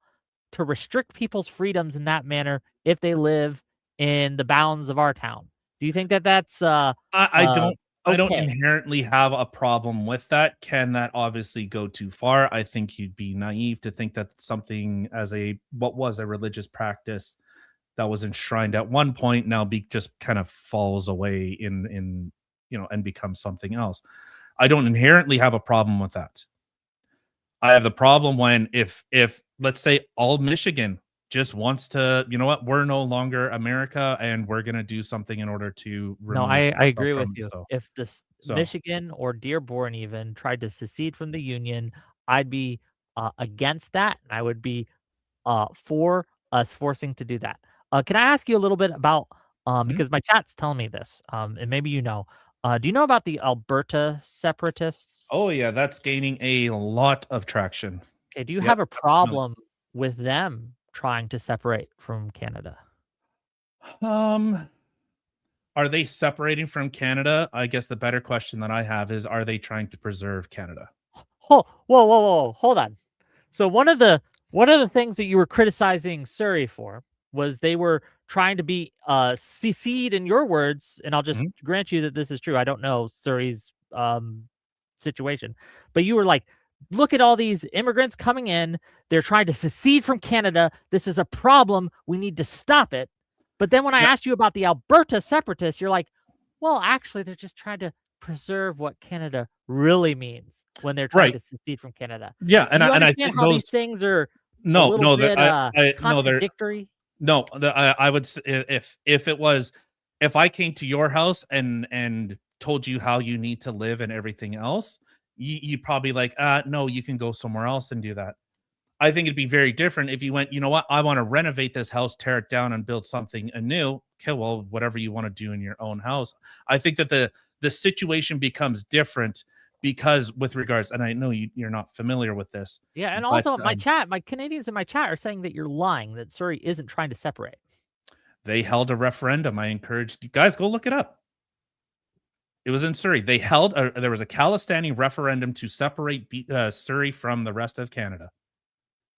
to restrict people's freedoms in that manner if they live in the bounds of our town." Do you think that that's, I uh, don't okay? inherently have a problem with that. Can that obviously go too far? I think you'd be naive to think that something as a what was a religious practice that was enshrined at one point now be just kind of falls away in and becomes something else. I don't inherently have a problem with that. I have the problem when if let's say all Michigan just wants to, you know what, we're no longer America and we're gonna do something in order to No, remove I ourselves agree with from you. so If this so Michigan or Dearborn even tried to secede from the Union, I'd be, against that, and I would be, for us forcing to do that. Can I ask you a little bit about, Mhm. because my chat's telling me this, and maybe you know, do you know about the Alberta separatists? Oh yeah, that's gaining a lot of traction. Okay, do you Yep, have a definitely. problem with them trying to separate from Canada? Um, are they separating from Canada? I guess the better question that I have is, are they trying to preserve Canada? Whoa, hold on. So one of the things that you were criticizing Surrey for was they were trying to be secede in your words, and I'll just Mhm. grant you that this is true. I don't know Surrey's situation, but you were like, look at all these immigrants coming in. They're trying to secede from Canada. This is a problem. We need to stop it. But then when I Yeah, asked you about the Alberta separatists, you're like, well, actually, they're just trying to preserve what Canada really means when they're trying right. to secede from Canada. Yeah, Do you and I understand think how those these things are a no, little no, bit, no, they're contradictory? no, I would if it was if I came to your house and told you how you need to live and everything else, you probably like, no, you can go somewhere else and do that. I think it'd be very different if you went, you know what, I want to renovate this house, tear it down, and build something anew. Okay, well, whatever you want to do in your own house. I think that the situation becomes different because with regards, and I know you're not familiar with this. Yeah, and But also my chat, my Canadians in my chat are saying that you're lying, that Surrey isn't trying to separate. they held a referendum. I encourage you guys, go look it up. It was in Surrey. They held there was a Calistani referendum to separate Surrey from the rest of Canada.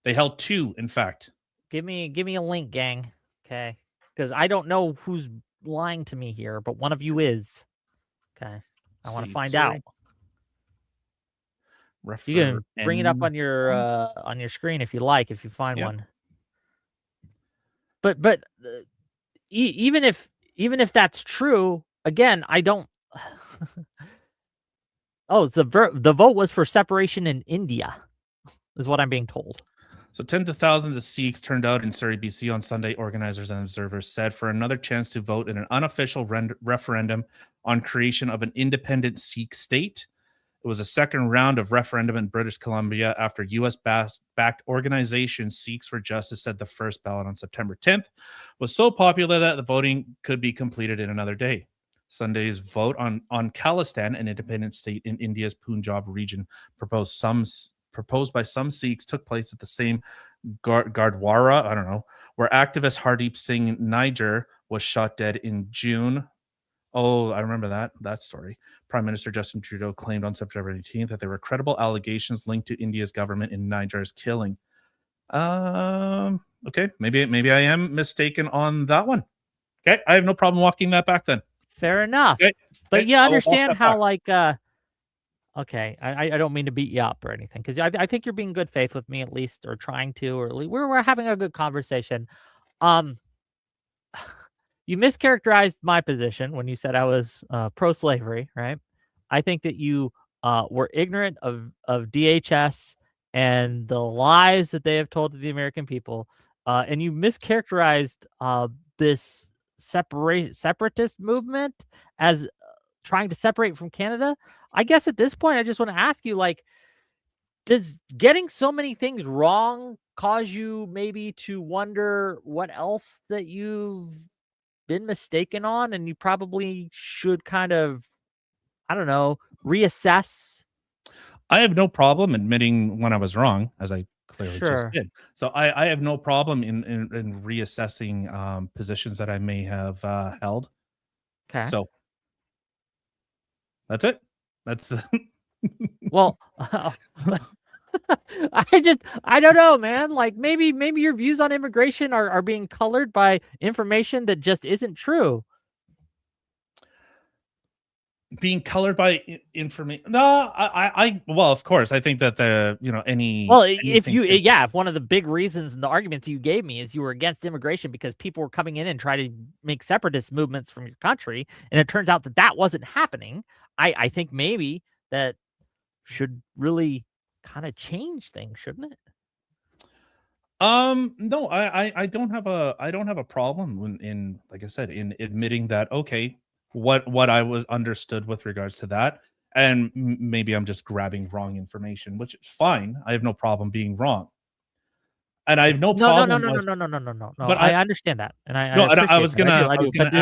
They held two, in fact. Give me a link, gang. Okay, because I don't know who's lying to me here, but one of you is. Okay, I want to find out. You can bring it up on your screen if you like, if you find one. But even if that's true, again, I don't. Oh, the vote was for separation in India, is what I'm being told. So tens of thousands of Sikhs turned out in Surrey, BC on Sunday, organizers and observers said, for another chance to vote in an unofficial referendum on creation of an independent Sikh state. It was a second round of referendum in British Columbia after U.S.-backed organization Sikhs for Justice said the first ballot on September 10th was so popular that the voting could be completed in another day. Sunday's vote on Khalistan, an independent state in India's Punjab region, proposed by some Sikhs, took place at the same Gurdwara, I don't know, where activist Hardeep Singh Niger was shot dead in June. Oh, I remember that story. Prime Minister Justin Trudeau claimed on September 18th that there were credible allegations linked to India's government in Niger's killing. Okay, maybe I am mistaken on that one. Okay, I have no problem walking that back then. Fair enough. Okay. But you understand how, like, okay, I don't mean to beat you up or anything, because I think you're being good faith with me, at least, or trying to, or at least we're having a good conversation. You mischaracterized my position when you said I was pro-slavery, right? I think that you were ignorant of DHS and the lies that they have told to the American people, and you mischaracterized this separatist movement as trying to separate from Canada. I guess at this point, I just want to ask you, like, does getting so many things wrong cause you maybe to wonder what else that you've been mistaken on, and you probably should kind of, I don't know, reassess? I have no problem admitting when I was wrong, as I clearly just did. So I have no problem in reassessing positions that I may have held. Okay. So that's it. That's well, I don't know, man. Like, maybe your views on immigration are being colored by information that just isn't true. Being colored by information? No, well, of course, I think that if one of the big reasons and the arguments you gave me is you were against immigration because people were coming in and trying to make separatist movements from your country, and it turns out that wasn't happening. I think maybe that should really kind of change things, shouldn't it? No, I don't have a problem in like I said, in admitting that, okay, what I was understood with regards to that, and maybe I'm just grabbing wrong information, which is fine. I have no problem being wrong, and I have no problem. No. But I understand that, and I was gonna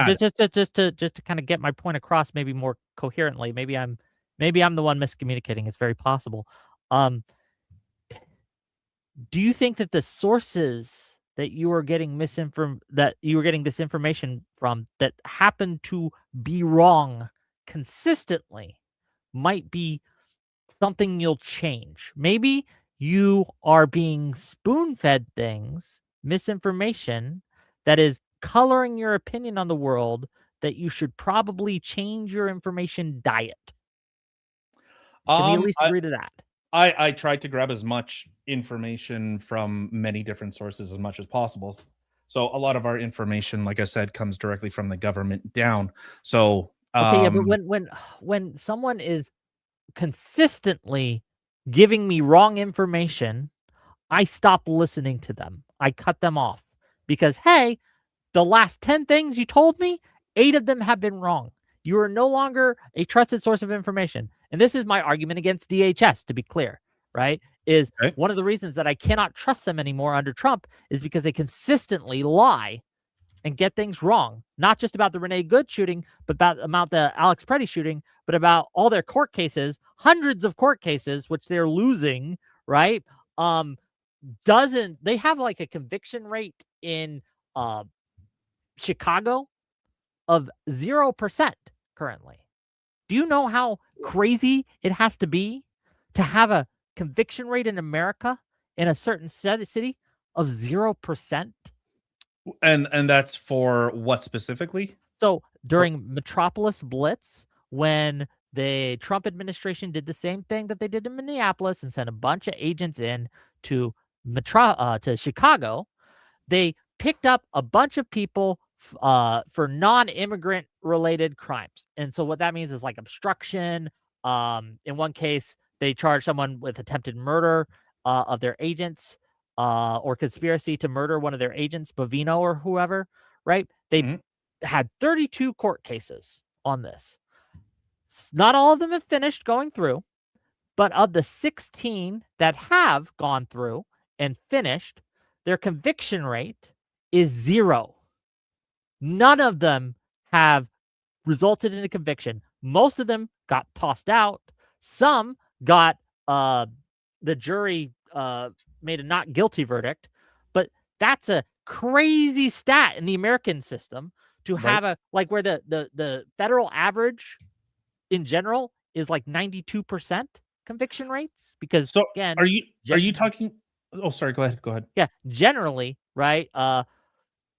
just to kind of get my point across, maybe more coherently. Maybe I'm the one miscommunicating. It's very possible. Do you think that the sources that you are getting this information from that happen to be wrong consistently might be something you'll change? Maybe you are being spoon-fed things, misinformation, that is coloring your opinion on the world, that you should probably change your information diet. Can we at least agree to that? I tried to grab as much information from many different sources as much as possible. So a lot of our information, like I said, comes directly from the government down. So okay, yeah, but when someone is consistently giving me wrong information, I stop listening to them. I cut them off because, hey, the last 10 things you told me, 8 of them have been wrong. You are no longer a trusted source of information. And this is my argument against DHS, to be clear, right? Is one of the reasons that I cannot trust them anymore under Trump is because they consistently lie and get things wrong, not just about the Renee Good shooting, but about the Alex Preddy shooting, but about all their court cases, hundreds of court cases, which they're losing, right? They have like a conviction rate in Chicago of 0% currently. Do you know how crazy it has to be to have a conviction rate in America in a certain city of 0%? And that's for what specifically? So during Metropolis Blitz, when the Trump administration did the same thing that they did in Minneapolis and sent a bunch of agents in to to Chicago, they picked up a bunch of people for non-immigrant related crimes. And so what that means is like obstruction. In one case, they charged someone with attempted murder of their agents or conspiracy to murder one of their agents, Bavino or whoever, right? They had 32 court cases on this. Not all of them have finished going through, but of the 16 that have gone through and finished, their conviction rate is 0. None of them have resulted in a conviction. Most of them got tossed out. Some got the jury made a not guilty verdict, but that's a crazy stat in the American system to have a like where the federal average in general is like 92% conviction rates because So again, are you talking? Oh, sorry. Go ahead. Yeah, generally, right?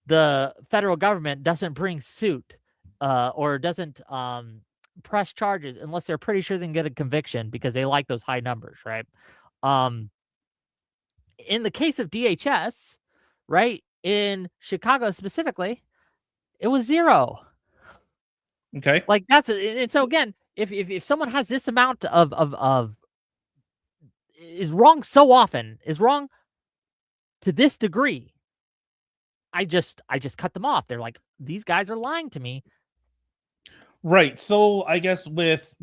The federal government doesn't bring suit or doesn't press charges unless they're pretty sure they can get a conviction because they like those high numbers, right? In the case of DHS, right, in Chicago specifically, it was 0. Okay. Like and so again, if someone has this amount of is wrong so often, is wrong to this degree, I just cut them off. They're like, these guys are lying to me. Right. So I guess with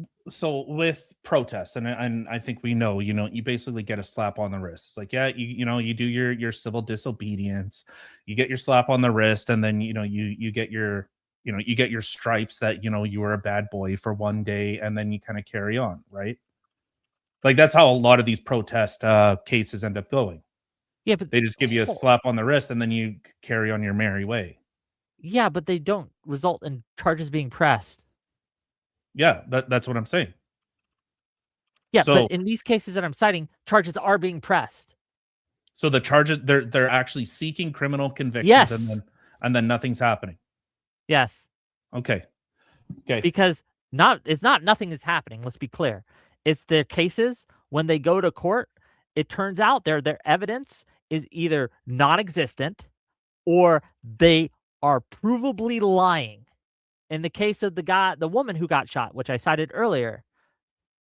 protests, and I think we know, you basically get a slap on the wrist. It's like, yeah, you do your civil disobedience, you get your slap on the wrist, and then you get your you get your stripes that you were a bad boy for one day, and then you kind of carry on, right? Like that's how a lot of these protest cases end up going. Yeah, but They just give you a slap on the wrist, and then you carry on your merry way. yeah, but they don't result in charges being pressed. Yeah, that's what I'm saying. Yeah, So, but in these cases that I'm citing, charges are being pressed. So the charges they're actually seeking criminal convictions, Yes. and then nothing's happening. Yes. Okay. Because it's not nothing is happening. Let's be clear. It's their cases when they go to court. It turns out their evidence is either non-existent or they are provably lying. In the case of the woman who got shot, which I cited earlier,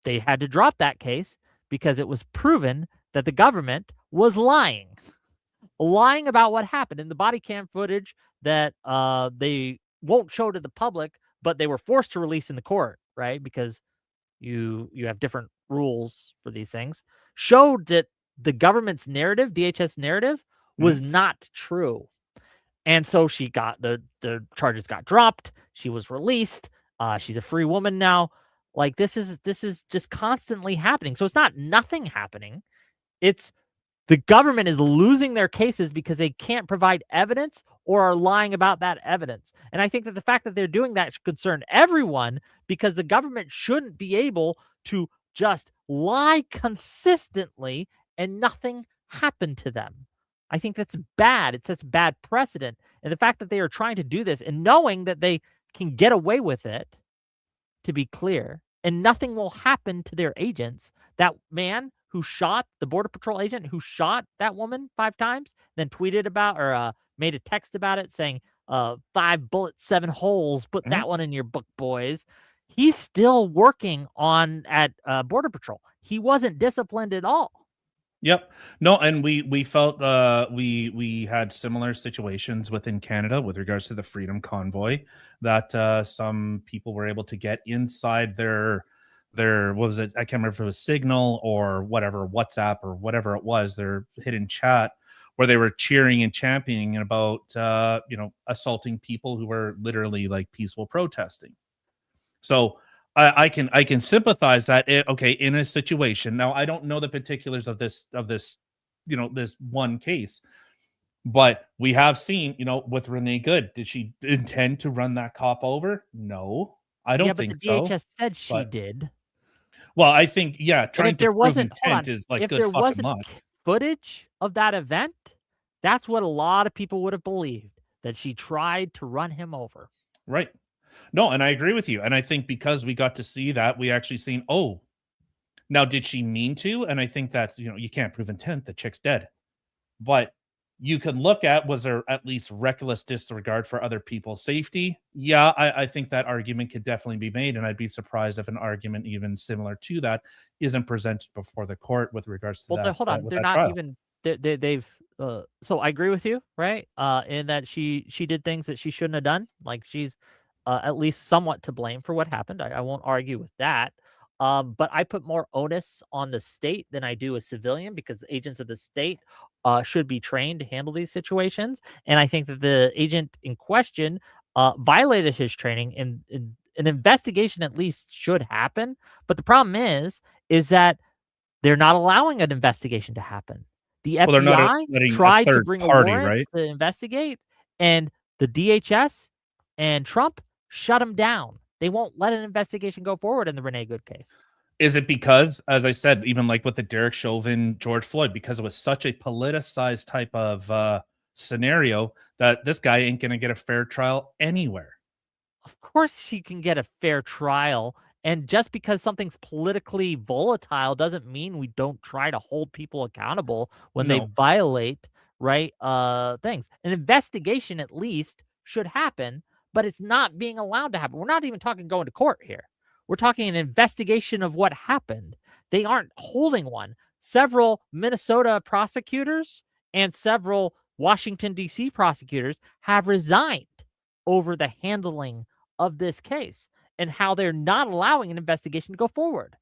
they had to drop that case because it was proven that the government was lying about what happened in the body cam footage that they won't show to the public, but they were forced to release in the court, right? Because you have different rules for these things. Showed that the government's narrative, DHS narrative, was not true. And so she got the charges got dropped. She was released. She's a free woman now. Like this is just constantly happening. So it's not nothing happening. It's the government is losing their cases because they can't provide evidence or are lying about that evidence. And I think that the fact that they're doing that should concern everyone because the government shouldn't be able to just lie consistently and nothing happen to them. I think that's bad. It sets bad precedent. And the fact that they are trying to do this and knowing that they can get away with it, to be clear, and nothing will happen to their agents. That man who shot the Border Patrol agent who shot that woman 5 times, then tweeted about or made a text about it saying, 5 bullets, 7 holes, put that one in your book, boys. He's still working at Border Patrol. He wasn't disciplined at all. Yep. No, and we felt we had similar situations within Canada with regards to the Freedom Convoy that some people were able to get inside their what was it? I can't remember if it was Signal or whatever, WhatsApp or whatever it was, their hidden chat, where they were cheering and championing about assaulting people who were literally like peaceful protesting. So I can sympathize that okay, in a situation. Now I don't know the particulars of this this one case, but we have seen, with Renee Good, did she intend to run that cop over? No, I Yeah, don't but the think so. DHS said she But did. well, I think And trying if to there prove wasn't, hold intent on, is like if good there fucking wasn't luck, footage of that event, that's what a lot of people would have believed, that she tried to run him over. right? No, and I agree with you. And I think because we got to see that, we actually seen, oh, now did she mean to? And I think that's, you can't prove intent. The chick's dead. But you can look at, was there at least reckless disregard for other people's safety? Yeah, I think that argument could definitely be made. And I'd be surprised if an argument even similar to that isn't presented before the court with regards to Well, that hold on, with they're that not trial. even they've so I agree with you, right? In that she did things that she shouldn't have done. Like, she's at least somewhat to blame for what happened. I won't argue with that. But I put more onus on the state than I do a civilian, because agents of the state should be trained to handle these situations. And I think that the agent in question violated his training, and an investigation at least should happen. But the problem is that they're not allowing an investigation to happen. The Well, they're not FBI letting a tried to third bring a party, warrant right? to investigate, and the DHS and Trump shut them down. They won't let an investigation go forward in the Renee Good case. Is it because, as I said, even like with the Derek Chauvin, George Floyd, because it was such a politicized type of scenario that this guy ain't going to get a fair trial anywhere? Of course she can get a fair trial, and just because something's politically volatile doesn't mean we don't try to hold people accountable when they No, violate, right, things. An investigation at least should happen, but it's not being allowed to happen. We're not even talking going to court here. We're talking an investigation of what happened. They aren't holding one. Several Minnesota prosecutors and several Washington, D.C. prosecutors have resigned over the handling of this case and how they're not allowing an investigation to go forward.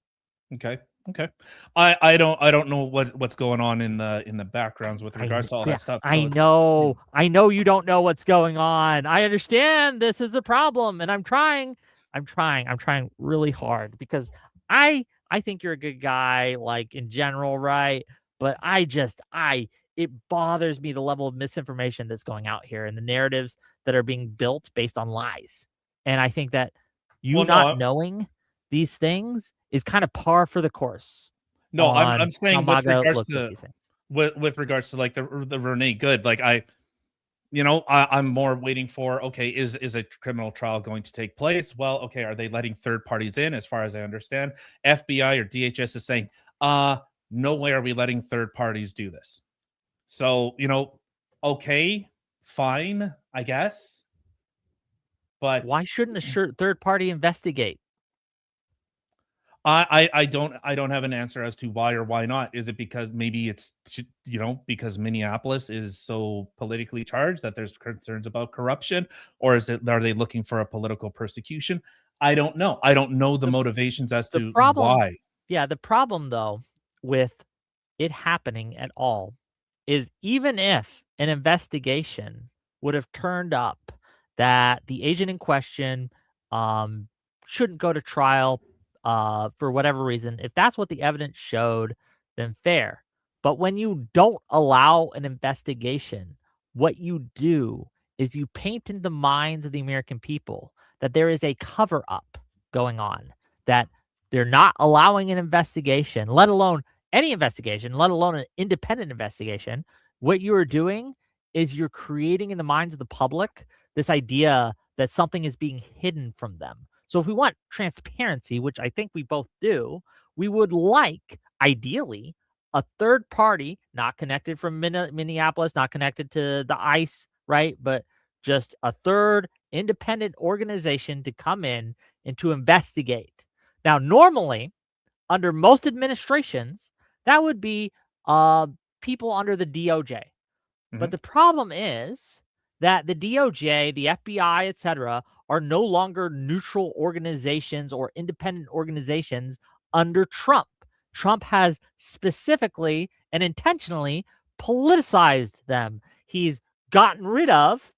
okay, okay. I don't know what's going on in the backgrounds with regards to all Yeah, that stuff. I So it's know. I know you don't know what's going on. I understand this is a problem, and I'm trying. I'm trying really hard, because I think you're a good guy, like, in general, right? But it bothers me, the level of misinformation that's going out here and the narratives that are being built based on lies. And I think that you well, no, not knowing these things is kind of par for the course no. I'm on how saying with MAGA regards looks at to these things. with regards to like the Renee Good, like I'm more waiting for, okay, is a criminal trial going to take place? Well, okay, are they letting third parties in? As far as I understand, FBI or DHS is saying, no way are we letting third parties do this. So, okay, fine, I guess. But Why shouldn't a third party investigate? I don't have an answer as to why or why not. Is it because maybe it's because Minneapolis is so politically charged that there's concerns about corruption, or are they looking for a political persecution? I don't know. I don't know the The motivations as the to problem why. yeah, the problem, though, with it happening at all is, even if an investigation would have turned up that the agent in question um, shouldn't go to trial for whatever reason, if that's what the evidence showed, then fair. But when you don't allow an investigation, what you do is you paint in the minds of the American people that there is a cover up going on, that they're not allowing an investigation, let alone any investigation, let alone an independent investigation. What you are doing is you're creating in the minds of the public this idea that something is being hidden from them. So if we want transparency, which I think we both do, we would like, ideally, a third party, not connected from Minneapolis, not connected to the ICE, right? But just a third independent organization to come in and to investigate. Now, normally, under most administrations, that would be people under the DOJ. But Mhm. the problem is that the DOJ, the FBI, etc., are no longer neutral organizations or independent organizations under Trump. Trump has specifically and intentionally politicized them. He's gotten rid of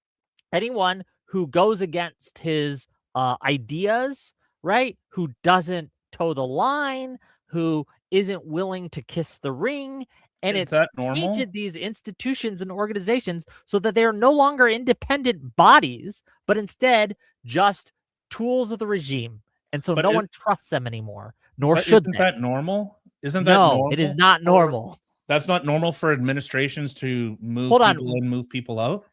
anyone who goes against his ideas, right? Who doesn't toe the line, who isn't willing to kiss the ring. And Is it's that normal? tainted these institutions and organizations so that they are no longer independent bodies, but instead just tools of the regime. And so But no one trusts them anymore, nor should isn't they. that normal? Isn't that No, it is normal not for normal. that's not normal for administrations to move Hold people on. in, move people out?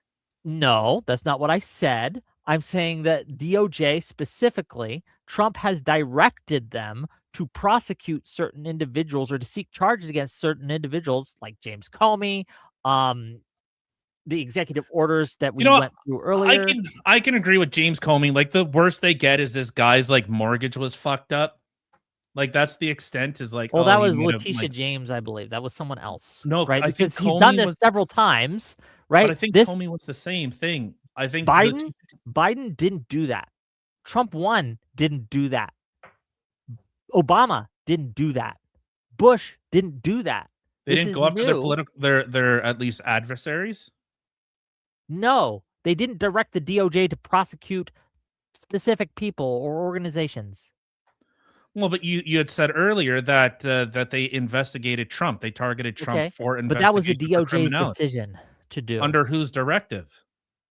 No, that's not what I said. I'm saying that DOJ specifically, Trump has directed them to prosecute certain individuals or to seek charges against certain individuals like James Comey, the executive orders that You we know, went through I earlier. can agree with James Comey. Like, the worst they get is this guy's like mortgage was fucked up. Like, that's the extent, is like, Well, oh, that he was made a Letitia like James, I believe. That was someone else, no, right? I think Because he's done Comey this was, several times, but I right? think This Comey was the same thing. I think the Biden didn't do that. Trump 1 didn't do that. Obama didn't do that. Bush didn't do that. they This didn't is go after new. their at least adversaries. No, they didn't direct the DOJ to prosecute specific people or organizations. Well, but you had said earlier that that they investigated Trump. They targeted Trump Okay. for But that was the investigation for DOJ's criminality. decision to do. Under whose directive?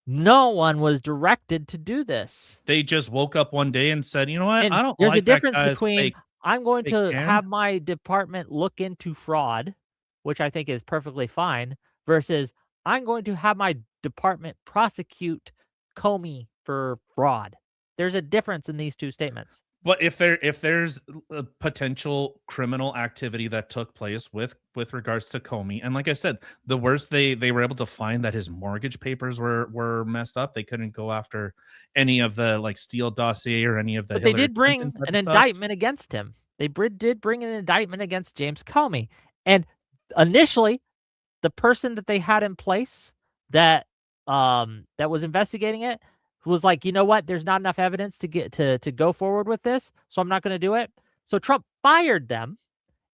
No one was directed to do this. They just woke up one day and said, "You know what? And I don't there's a like that difference guy's between I'm going fake to tan." have my department look into fraud, which I think is perfectly fine, versus I'm going to have my department prosecute Comey for fraud. There's a difference in these two statements. But if there's a potential criminal activity that took place with regards to Comey, and like I said, the worst they were able to find that his mortgage papers were messed up. They couldn't go after any of the like Steele dossier or any of the But they Hillary did Clinton bring type an of stuff. indictment against him. They did bring an indictment against James Comey. And initially, the person that they had in place that that was investigating it was like, you know what? There's not enough evidence to get to go forward with this, so I'm not going to do it. So Trump fired them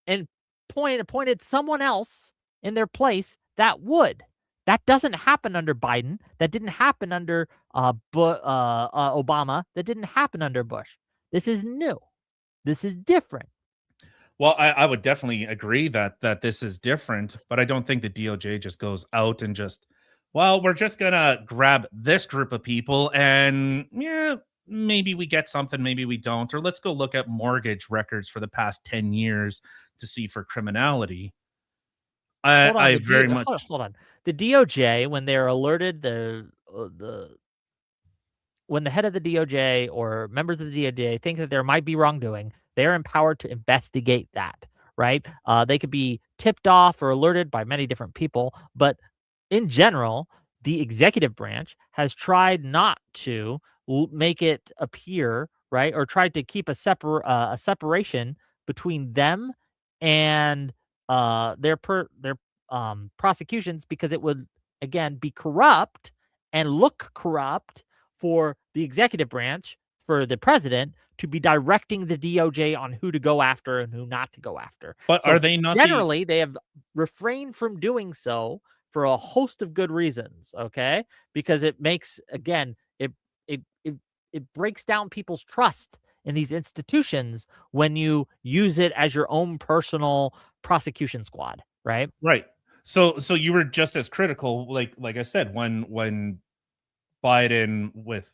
and appointed someone else in their place that would. That doesn't happen under Biden. That didn't happen under Obama. That didn't happen under Bush. This is new. This is different. Well, I would definitely agree that this is different, but I don't think the DOJ just goes out and just, well, we're just gonna grab this group of people and yeah, maybe we get something, maybe we don't, or let's go look at mortgage records for the past 10 years to see for criminality. Hold on, I very much hold on. The DOJ, when they're alerted, the when the head of the DOJ or members of the DOJ think that there might be wrongdoing, they're empowered to investigate that, right? They could be tipped off or alerted by many different people, but in general, the executive branch has tried not to make it appear, right, or tried to keep a separation between them and their prosecutions because it would again be corrupt and look corrupt for the executive branch, for the president to be directing the DOJ on who to go after and who not to go after. but are So they not the generally, they have refrained from doing so for a host of good reasons. Okay, because it makes again it breaks down people's trust in these institutions when you use it as your own personal prosecution squad, right? right? So you were just as critical, like I said, when Biden, with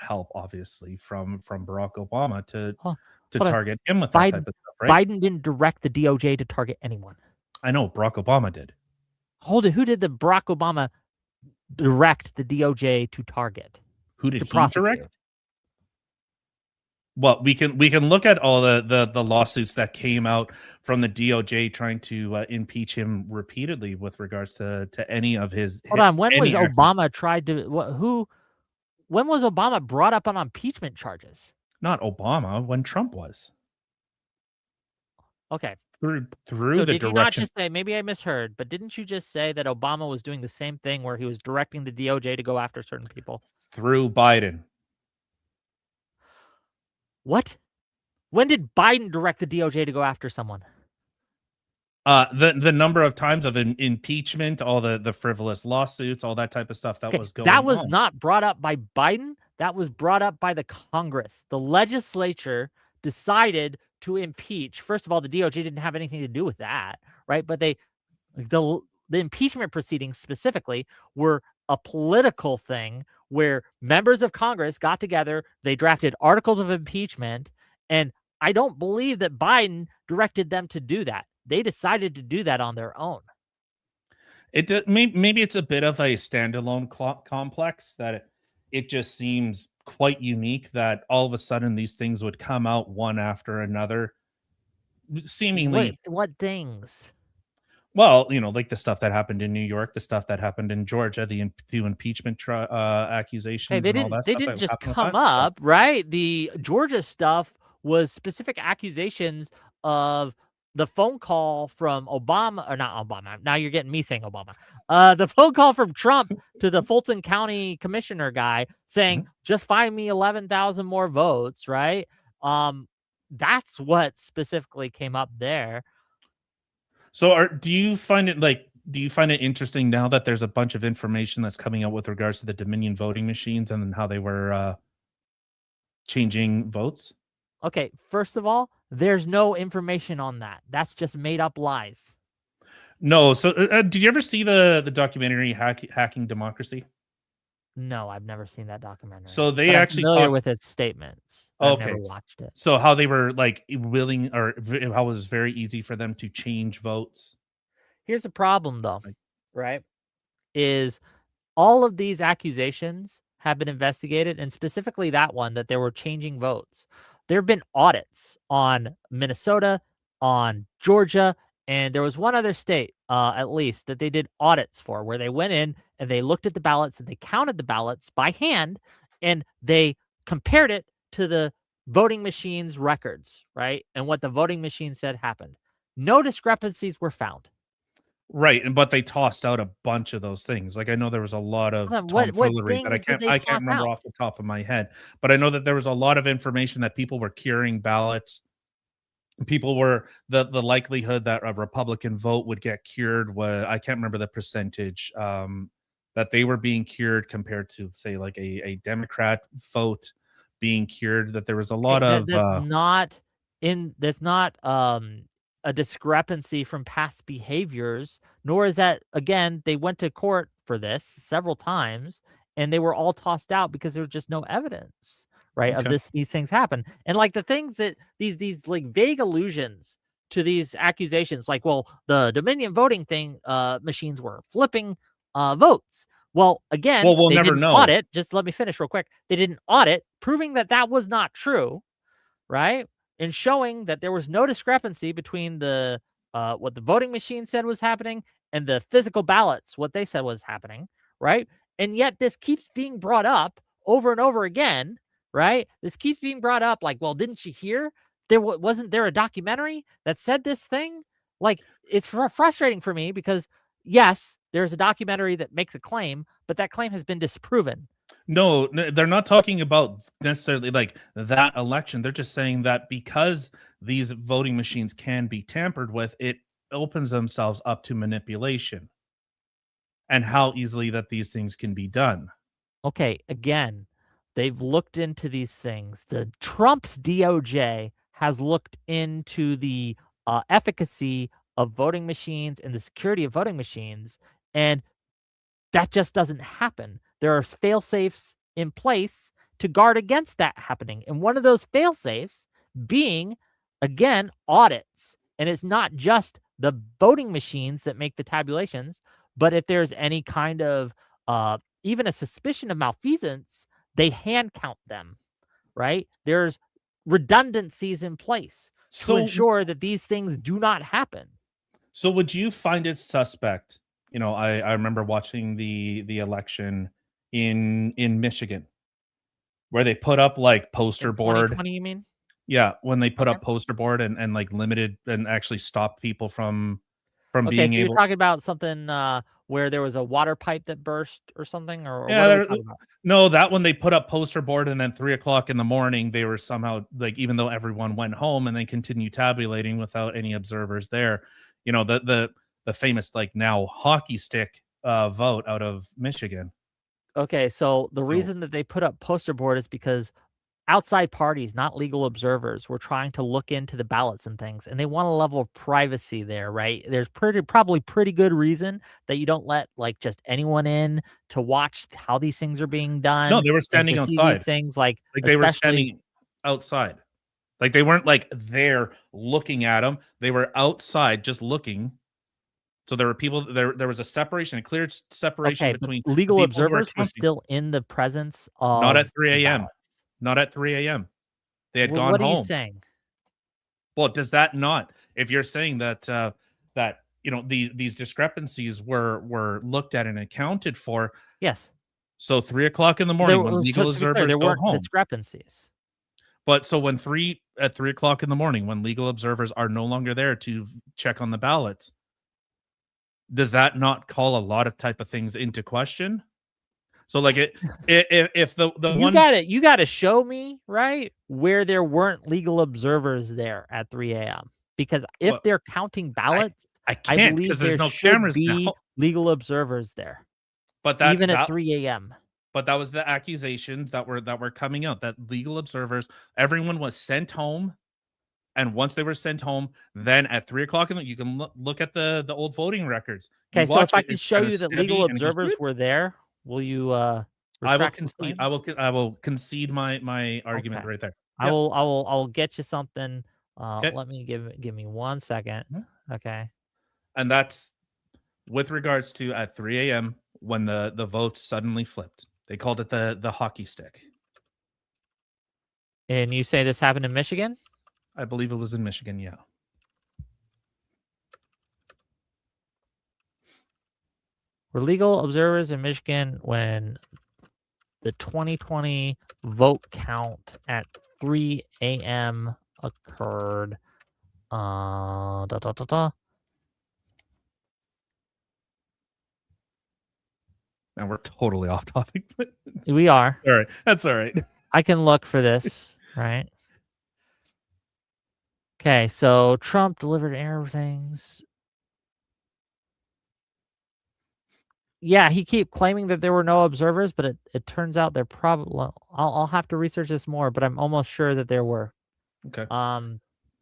help obviously from Barack Obama, Huh. to Hold on. target him with that type Biden of stuff, right? Biden didn't direct the DOJ to target anyone. I know Barack Obama did. Hold it. Who did the Barack Obama direct the DOJ to target, Who did to he direct? prosecute? Well, we can look at all the lawsuits that came out from the DOJ trying to impeach him repeatedly with regards to any of his Hold on. When was any actions. Obama tried to who when was Obama brought up on impeachment charges? Not Obama, when Trump was Okay. through So the did you not direction just say, maybe I misheard, but didn't you just say that Obama was doing the same thing where he was directing the DOJ to go after certain people? through Biden. What? When did Biden direct the DOJ to go after someone? The number of times of impeachment, all the frivolous lawsuits, all that type of stuff that Okay, was that going was on. not brought up by Biden. That was brought up by the Congress. The legislature decided to impeach. First of all, the DOJ didn't have anything to do with that, right? But the impeachment proceedings specifically were a political thing where members of Congress got together, they drafted articles of impeachment, and I don't believe that Biden directed them to do that. They decided to do that on their own. Maybe it's a bit of a standalone complex that it just seems quite unique that all of a sudden these things would come out one after another, seemingly. What things? Well, like the stuff that happened in New York, the stuff that happened in Georgia, the two impeachment Okay, accusations and all that they stuff that didn't just happened with come that. So, up, right? The Georgia stuff was specific accusations of the phone call from Obama, or not Obama. Now you're getting me saying Obama. The phone call from Trump to the Fulton County commissioner guy saying, mhm. "Just find me 11,000 more votes," right? That's what specifically came up there. So, do you find it interesting now that there's a bunch of information that's coming out with regards to the Dominion voting machines and then how they were changing votes? Okay, first of all, there's no information on that. That's just made up lies. No. So, did you ever see the documentary Hacking Democracy? No, I've never seen that documentary, So they but I'm actually familiar talk. with its statements. I've never Okay. watched it. So how they were like willing, or how it was very easy for them to change votes. Here's the problem though, Like, right? Is all of these accusations have been investigated, and specifically that one that they were changing votes. There have been audits on Minnesota, on Georgia, and there was one other state, at least, that they did audits for, where they went in and they looked at the ballots and they counted the ballots by hand and they compared it to the voting machine's records, right? And what the voting machine said happened. No discrepancies were found. right, but they tossed out a bunch of those things. Like, I know there was a lot of What tomfoolery that I things did can't they I can't toss remember out? off the top of my head, but I know that there was a lot of information that people were curing ballots. People were the likelihood that a Republican vote would get cured was, I can't remember the percentage, that they were being cured compared to, say, like a Democrat vote being cured, that there was a Okay, lot of, that's not a discrepancy from past behaviors, nor is that again, they went to court for this several times and they were all tossed out because there was just no evidence, right? Of okay. these things happen. And like the things that these like vague allusions to these accusations, like, well, the Dominion voting thing machines were flipping votes. Well, again, Well, we'll they never didn't know. audit. Just let me finish real quick. They didn't audit, proving that that was not true, right? And showing that there was no discrepancy between the what the voting machine said was happening and the physical ballots, what they said was happening, right? And yet this keeps being brought up over and over again, right? This keeps being brought up like, well, didn't you hear? Wasn't there a documentary that said this thing? Like, it's frustrating for me because yes, there's a documentary that makes a claim, but that claim has been disproven. No, they're not talking about necessarily like that election. They're just saying that because these voting machines can be tampered with, it opens themselves up to manipulation and how easily that these things can be done. Okay, again, they've looked into these things. The Trump's DOJ has looked into the efficacy of voting machines and the security of voting machines, and that just doesn't happen. There are fail safes in place to guard against that happening. And one of those fail safes being, again, audits. And it's not just the voting machines that make the tabulations, but if there's any kind of even a suspicion of malfeasance, they hand count them, right? There's redundancies in place to So, ensure that these things do not happen. so would you find it suspect? I remember watching the election in Michigan where they put up like poster In board. 2020, you mean? Yeah, when they put Okay. up poster board and like limited and actually stopped people from Okay, being so you're able. talking about something, where there was a water pipe that burst or something, or what Yeah, are we talking about? no, that one they put up poster board, and then 3 o'clock in the morning, they were somehow like, even though everyone went home and they continued tabulating without any observers there, You know, the famous like now hockey stick vote out of Michigan. Okay, so the So reason that they put up poster board is because outside parties, not legal observers, were trying to look into the ballots and things, and they want a level of privacy there, right? There's probably pretty good reason that you don't let like just anyone in to watch how these things are being no, done they were and to standing see these outside. things, like Like they were especially standing outside. Like they weren't like there looking at them. They were outside just looking. So there were people there was a separation, a clear separation okay, but between the legal people who are observers were counting. still in the presence Not at of the 3 AM. ballots. Not at 3 AM. They had gone What are you home. saying? Well, does that not if you're saying that, that, you know, these discrepancies were looked at and accounted for, Yes. so 3 o'clock in the There morning when were legal to be clear, observers there go weren't home. discrepancies. But so when 3 o'clock in the morning, when legal observers are no longer there to check on the ballots, does that not call a lot of type of things into question? So like if the ones You gotta show me, right, where there weren't legal observers there at 3 AM, because if well, they're counting I ballots, I I can't because believe there's there no should cameras be now. legal observers there, But even at 3 AM. that was the accusations that were coming out that legal observers, everyone was sent home. And once they were sent home, then at 3 o'clock in the you can look at the old voting records. You Okay, so if watch I it, can it's show kind of you that legal steady and it goes. observers were there, will you, retract your claim? I will concede my argument Okay. right there. I Yep. will I will I will get you something, Okay. let me give me 1 second, Mhm. okay? And that's with regards to at 3 AM when the votes suddenly flipped. They called it the hockey stick. And you say this happened in Michigan? I believe it was in Michigan, yeah. Were legal observers in Michigan when the 2020 vote count at 3 AM occurred? Da, da, da, da. And we're totally off topic, but We are. all right. That's all right. I can look for this, right? Okay, so Trump delivered error things. Yeah, he keep claiming that there were no observers, but it turns out there probably. Well, I'll have to research this more, but I'm almost sure that there were. Okay. Um,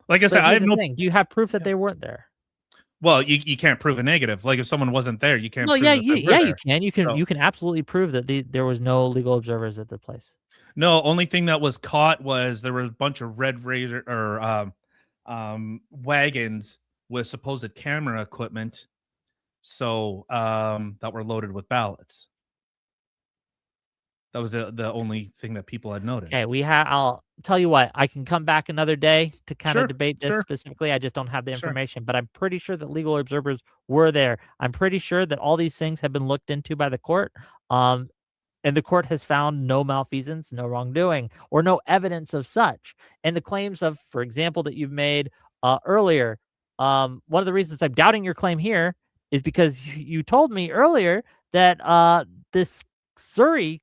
Like I said, but I here's have the no thing: do you have proof that yeah. they weren't there? Well, you can't prove a negative. Like if someone wasn't there, you can't No, yeah, prove that they were you there. can. So You can absolutely prove that there was no legal observers at the place. no, only thing that was caught was there were a bunch of red razor or wagons with supposed camera equipment, so that were loaded with ballots. That was the only thing that people had noted. Okay, I'll tell you what, I can come back another day to kind of Sure, debate this sure, specifically. I just don't have the sure. information, but I'm pretty sure that legal observers were there. I'm pretty sure that all these things have been looked into by the court. Um, and the court has found no malfeasance, no wrongdoing, or no evidence of such. And the claims of, for example, that you've made earlier, one of the reasons I'm doubting your claim here is because you told me earlier that this Surrey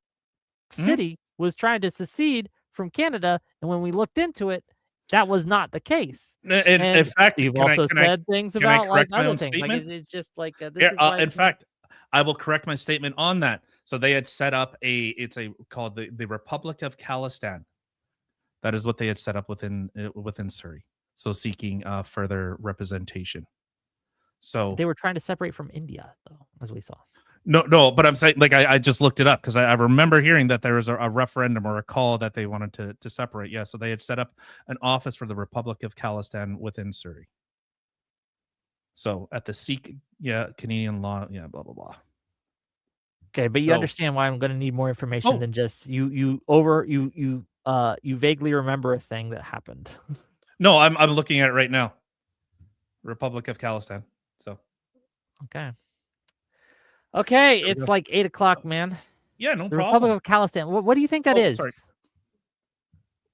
Mhm. city was trying to secede from Canada, and when we looked into it, that was not the case. In And fact, you've also said things can I about like correct my other own things. Like statement? it's just like this Yeah, is like in fact, I will correct my statement on that. So they had set up it's a called the Republic of Khalistan. That is what they had set up within Surrey. So seeking further representation. So they were trying to separate from India, though, as we saw. no, but I'm saying like I just looked it up because I remember hearing that there was a referendum or a call that they wanted to separate. Yeah, so they had set up an office for the Republic of Khalistan within Surrey. So at the Sikh, yeah, Canadian law, yeah, blah blah blah. Okay, but you So understand why I'm gonna need more information oh than just you vaguely remember a thing that happened. no, I'm looking at it right now. Republic of Khalistan. So Okay. Okay, there we it's go. like 8 o'clock, man. Yeah, no The Republic problem. of Khalistan. What do you think that Oh, sorry. is?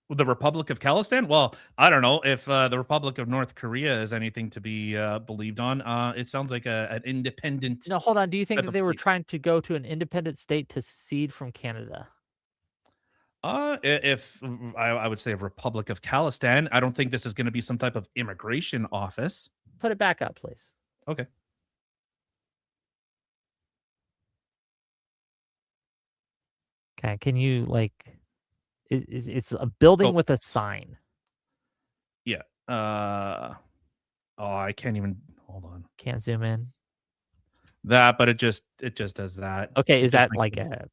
The Republic of Khalistan? Well, I don't know if the Republic of North Korea is anything to be believed on. It sounds like an independent No, hold on. Do you think type that of they were place. trying to go to an independent state to secede from Canada? If I would say a Republic of Khalistan, I don't think this is going to be some type of immigration office. Put it back up, please. Okay. Okay, can you like? It's a building Oh, with a sign. yeah. Oh, I can't even hold on. Can't zoom in. That, but it just does that. Okay, It is just that makes like it. a?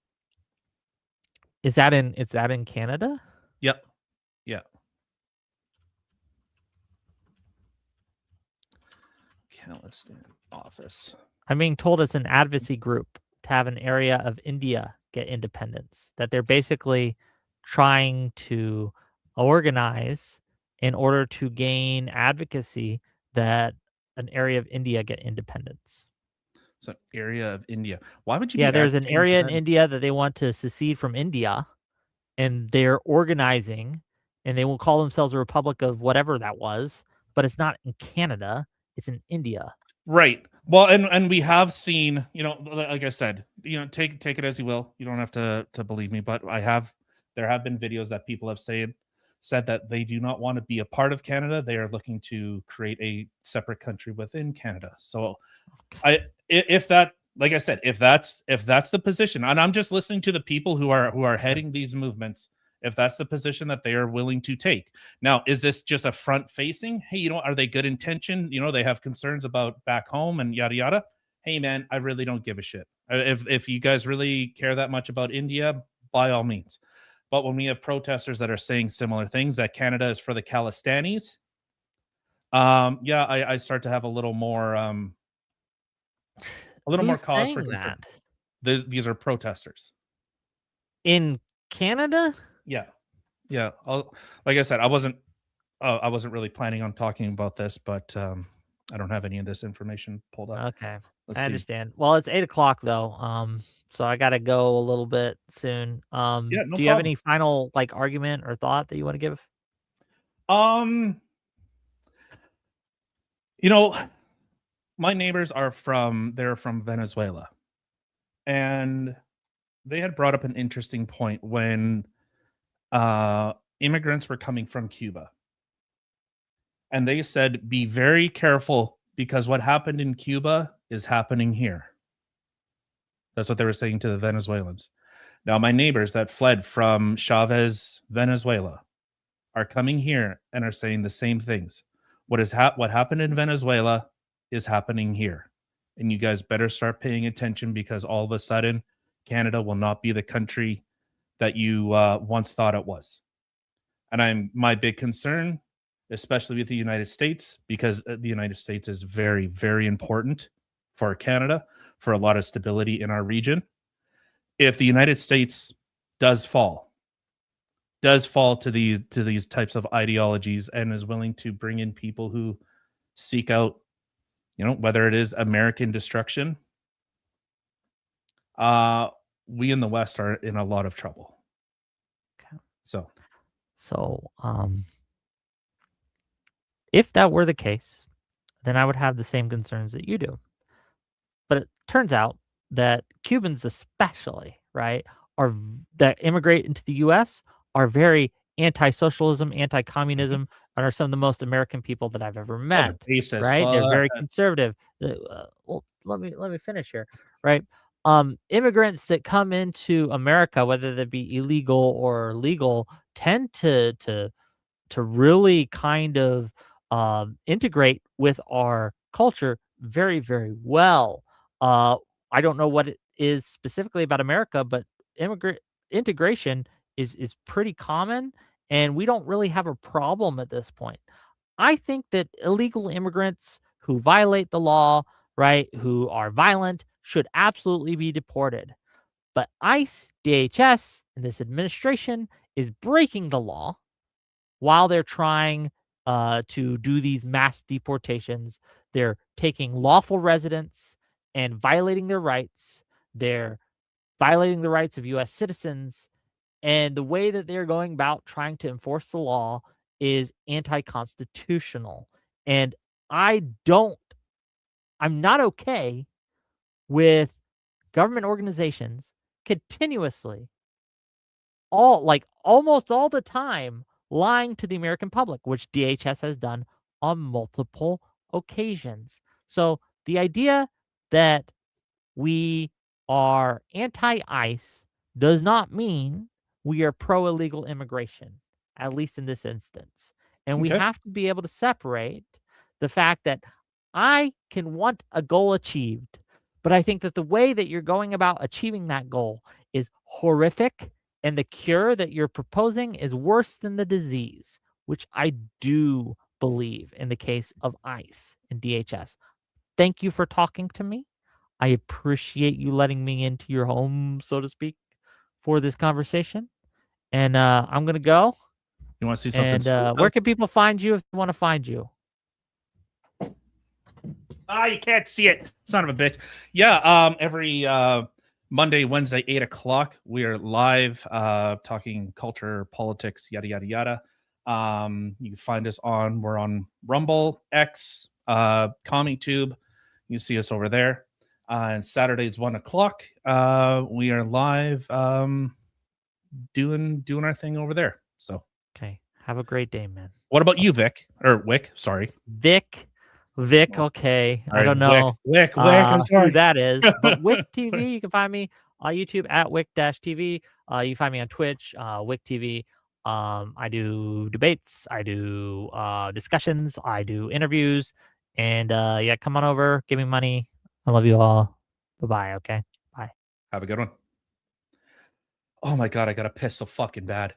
Is that in Canada? Yep. Yeah. Khalistan office. I'm being told it's an advocacy group to have an area of India get independence. That they're basically trying to organize in order to gain advocacy that an area of India get independence. So area of India. Why would you Yeah, be there's an advocating for area in that? India that they want to secede from India, and they're organizing, and they will call themselves a republic of whatever that was, but it's not in Canada, it's in India. Right. Well, and we have seen, like I said, take it as you will. You don't have to believe me, but there have been videos that people have said that they do not want to be a part of Canada. They are looking to create a separate country within Canada. So if that, like I said, if that's the position, and I'm just listening to the people who are Sure. heading these movements, if that's the position that they are willing to take. Now, is this just a front facing? Hey, are they good intention? They have concerns about back home and yada yada. Hey man, I really don't give a shit. If you guys really care that much about India, by all means. But when we have protesters that are saying similar things, that Canada is for the Khalistanis, yeah, I start to have a little more Who's cause for saying concern. that? These are protesters. In Canada? Yeah, yeah. Like I said, I wasn't really planning on talking about this, but I don't have any of this information pulled up. Okay, Let's I see. understand. Well, it's 8 o'clock though, so I gotta go a little bit soon. Yeah, no Do you have problem. any final, like, argument or thought that you wanna give? Um, you know, my neighbors they're from Venezuela, and they had brought up an interesting point when immigrants were coming from Cuba, and they said, "Be very careful because what happened in Cuba is happening here." That's what they were saying to the Venezuelans. Now, my neighbors that fled from Chavez, Venezuela, are coming here and are saying the same things. What happened in Venezuela is happening here, and you guys better start paying attention because all of a sudden, Canada will not be the country that you once thought it was. And my big concern, especially with the United States, because the United States is very, very important for Canada, for a lot of stability in our region. If the United States does fall, to these types of ideologies and is willing to bring in people who seek out, whether it is American destruction, uh, we in the West are in a lot of trouble. Okay. So, So, if that were the case, then I would have the same concerns that you do. But it turns out that Cubans especially, right, that immigrate into the US are very anti-socialism, mhm. anti-communism, and are some of the most American people that I've ever Oh, they're met, based as right? They're fuck. very conservative. Well, let me finish here, right? Immigrants that come into America, whether they be illegal or legal, tend to really kind of integrate with our culture very, very well. Uh, I don't know what it is specifically about America, but immigrant integration is pretty common, and we don't really have a problem at this point. I think that illegal immigrants who violate the law, right, who are violent, should absolutely be deported. But ICE, DHS, and this administration is breaking the law while they're trying to do these mass deportations. They're taking lawful residents and violating their rights. They're violating the rights of US citizens. And the way that they're going about trying to enforce the law is anti constitutional. And I don't, I'm not okay with government organizations continuously almost all the time lying to the American public, which DHS has done on multiple occasions. So the idea that we are anti-ICE does not mean we are pro-illegal immigration, at least in this instance. And we Okay. have to be able to separate the fact that I can want a goal achieved, but I think that the way that you're going about achieving that goal is horrific, and the cure that you're proposing is worse than the disease, which I do believe in the case of ICE and DHS. Thank you for talking to me. I appreciate you letting me into your home, so to speak, for this conversation. And I'm gonna go. You want to see something And sweet, where though? can people find you if they want to find you? You can't see it. Son of a bitch. Yeah. Every Monday, Wednesday, 8 o'clock, we are live talking culture, politics, yada yada yada. You can find us we're on Rumble, X, CommyTube. You can see us over there. And Saturdays, 1 o'clock. We are live doing our thing over there. So Okay. Have a great day, man. what about you, Vic? Or Wick, sorry. Vic, okay. All I right, don't know Wick. I'm who sorry. that is, but WhickTV, Sorry. you can find me on YouTube at Wick-TV. You can find me on Twitch, WhickTV. I do debates, I do discussions, I do interviews, and yeah, come on over, give me money. I love you all. Bye-bye, okay? Bye. Have a good one. Oh my god, I gotta piss so fucking bad.